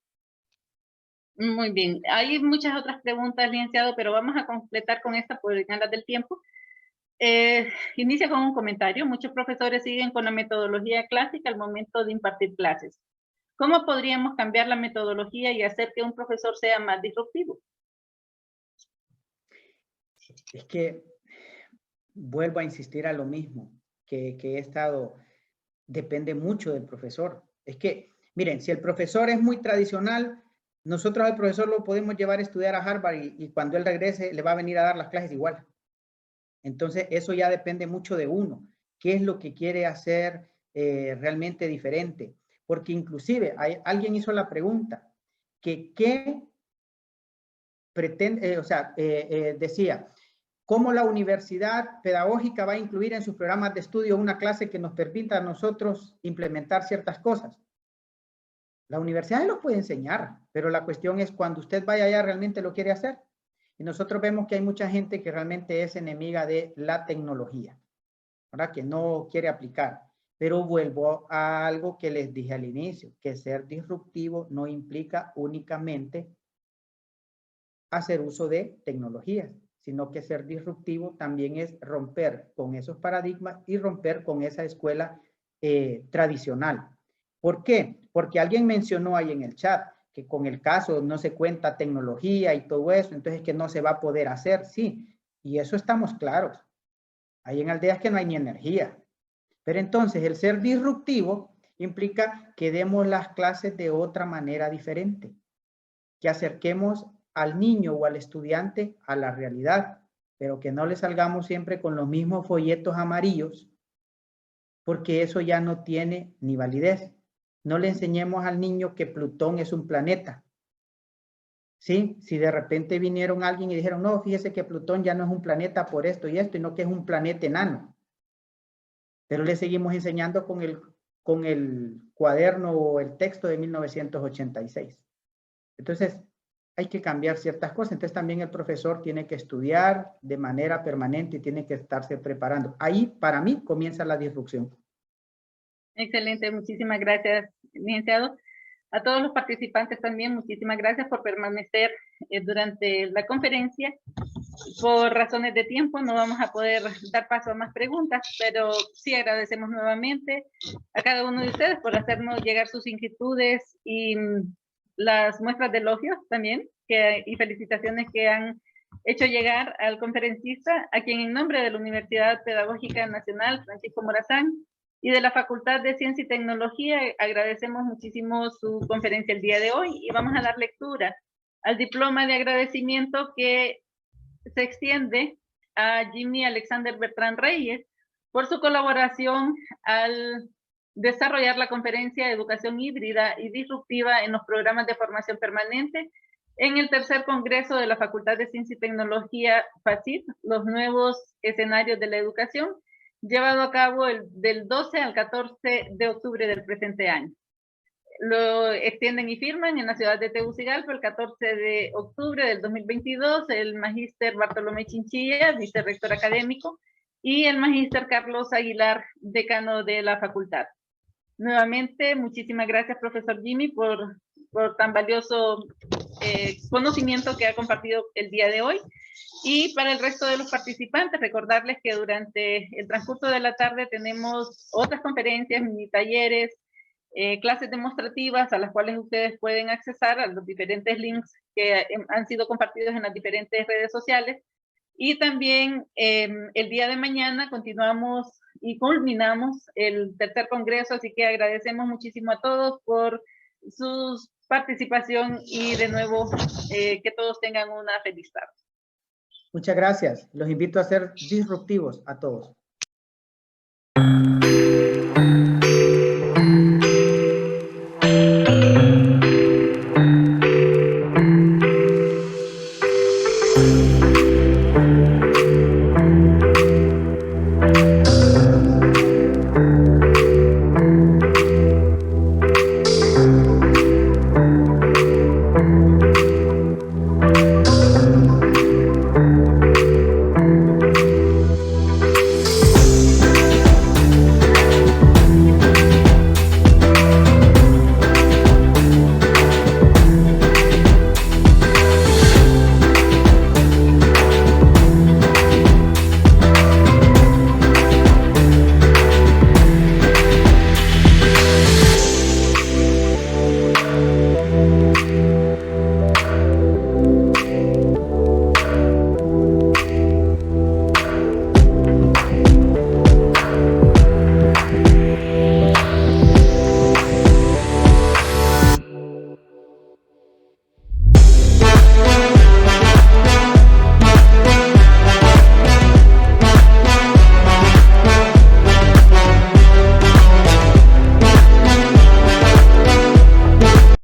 Muy bien. Hay muchas otras preguntas, licenciado, pero vamos a completar con esta por ganas del tiempo. Inicia con un comentario. Muchos profesores siguen con la metodología clásica al momento de impartir clases. ¿Cómo podríamos cambiar la metodología y hacer que un profesor sea más disruptivo? Es que vuelvo a insistir a lo mismo que he estado, depende mucho del profesor. Es que, miren, si el profesor es muy tradicional, nosotros al profesor lo podemos llevar a estudiar a Harvard y cuando él regrese le va a venir a dar las clases igual. Entonces, eso ya depende mucho de uno. ¿Qué es lo que quiere hacer realmente diferente? Porque inclusive alguien hizo la pregunta, que qué pretende, decía, ¿cómo la universidad pedagógica va a incluir en sus programas de estudio una clase que nos permita a nosotros implementar ciertas cosas? La universidad lo puede enseñar, pero la cuestión es cuando usted vaya allá realmente lo quiere hacer. Y nosotros vemos que hay mucha gente que realmente es enemiga de la tecnología, ¿verdad? Que no quiere aplicar. Pero vuelvo a algo que les dije al inicio, que ser disruptivo no implica únicamente hacer uso de tecnologías, sino que ser disruptivo también es romper con esos paradigmas y romper con esa escuela tradicional. ¿Por qué? Porque alguien mencionó ahí en el chat que con el caso no se cuenta tecnología y todo eso, entonces que no se va a poder hacer, sí, y eso estamos claros. Hay en aldeas que no hay ni energía. Pero entonces el ser disruptivo implica que demos las clases de otra manera diferente, que acerquemos al niño o al estudiante a la realidad, pero que no le salgamos siempre con los mismos folletos amarillos, porque eso ya no tiene ni validez. No le enseñemos al niño que Plutón es un planeta. ¿Sí? Si de repente vinieron alguien y dijeron, no, fíjese que Plutón ya no es un planeta por esto y esto, y no que es un planeta enano. Pero le seguimos enseñando con el cuaderno o el texto de 1986. Entonces, hay que cambiar ciertas cosas. Entonces, también el profesor tiene que estudiar de manera permanente y tiene que estarse preparando. Ahí, para mí, comienza la disrupción. Excelente, muchísimas gracias, licenciado. A todos los participantes también, muchísimas gracias por permanecer durante la conferencia. Por razones de tiempo no vamos a poder dar paso a más preguntas, pero sí agradecemos nuevamente a cada uno de ustedes por hacernos llegar sus inquietudes y las muestras de elogios también y felicitaciones que han hecho llegar al conferencista, a quien en nombre de la Universidad Pedagógica Nacional Francisco Morazán y de la Facultad de Ciencia y Tecnología agradecemos muchísimo su conferencia el día de hoy y vamos a dar lectura al diploma de agradecimiento que se extiende a Jimmy Alexander Bertrán Reyes por su colaboración al desarrollar la conferencia de Educación Híbrida y Disruptiva en los programas de formación permanente en el tercer congreso de la Facultad de Ciencia y Tecnología FACIT, los nuevos escenarios de la educación, llevado a cabo del 12 al 14 de octubre del presente año. Lo extienden y firman en la ciudad de Tegucigalpa el 14 de octubre del 2022 el magíster Bartolomé Chinchilla, vicerrector académico, y el magíster Carlos Aguilar, decano de la facultad. Nuevamente, muchísimas gracias, profesor Jimmy, por tan valioso conocimiento que ha compartido el día de hoy. Y para el resto de los participantes, recordarles que durante el transcurso de la tarde tenemos otras conferencias, mini talleres, clases demostrativas a las cuales ustedes pueden accesar a los diferentes links que han sido compartidos en las diferentes redes sociales. Y también el día de mañana continuamos y culminamos el tercer congreso, así que agradecemos muchísimo a todos por su participación y de nuevo que todos tengan una feliz tarde. Muchas gracias. Los invito a ser disruptivos a todos.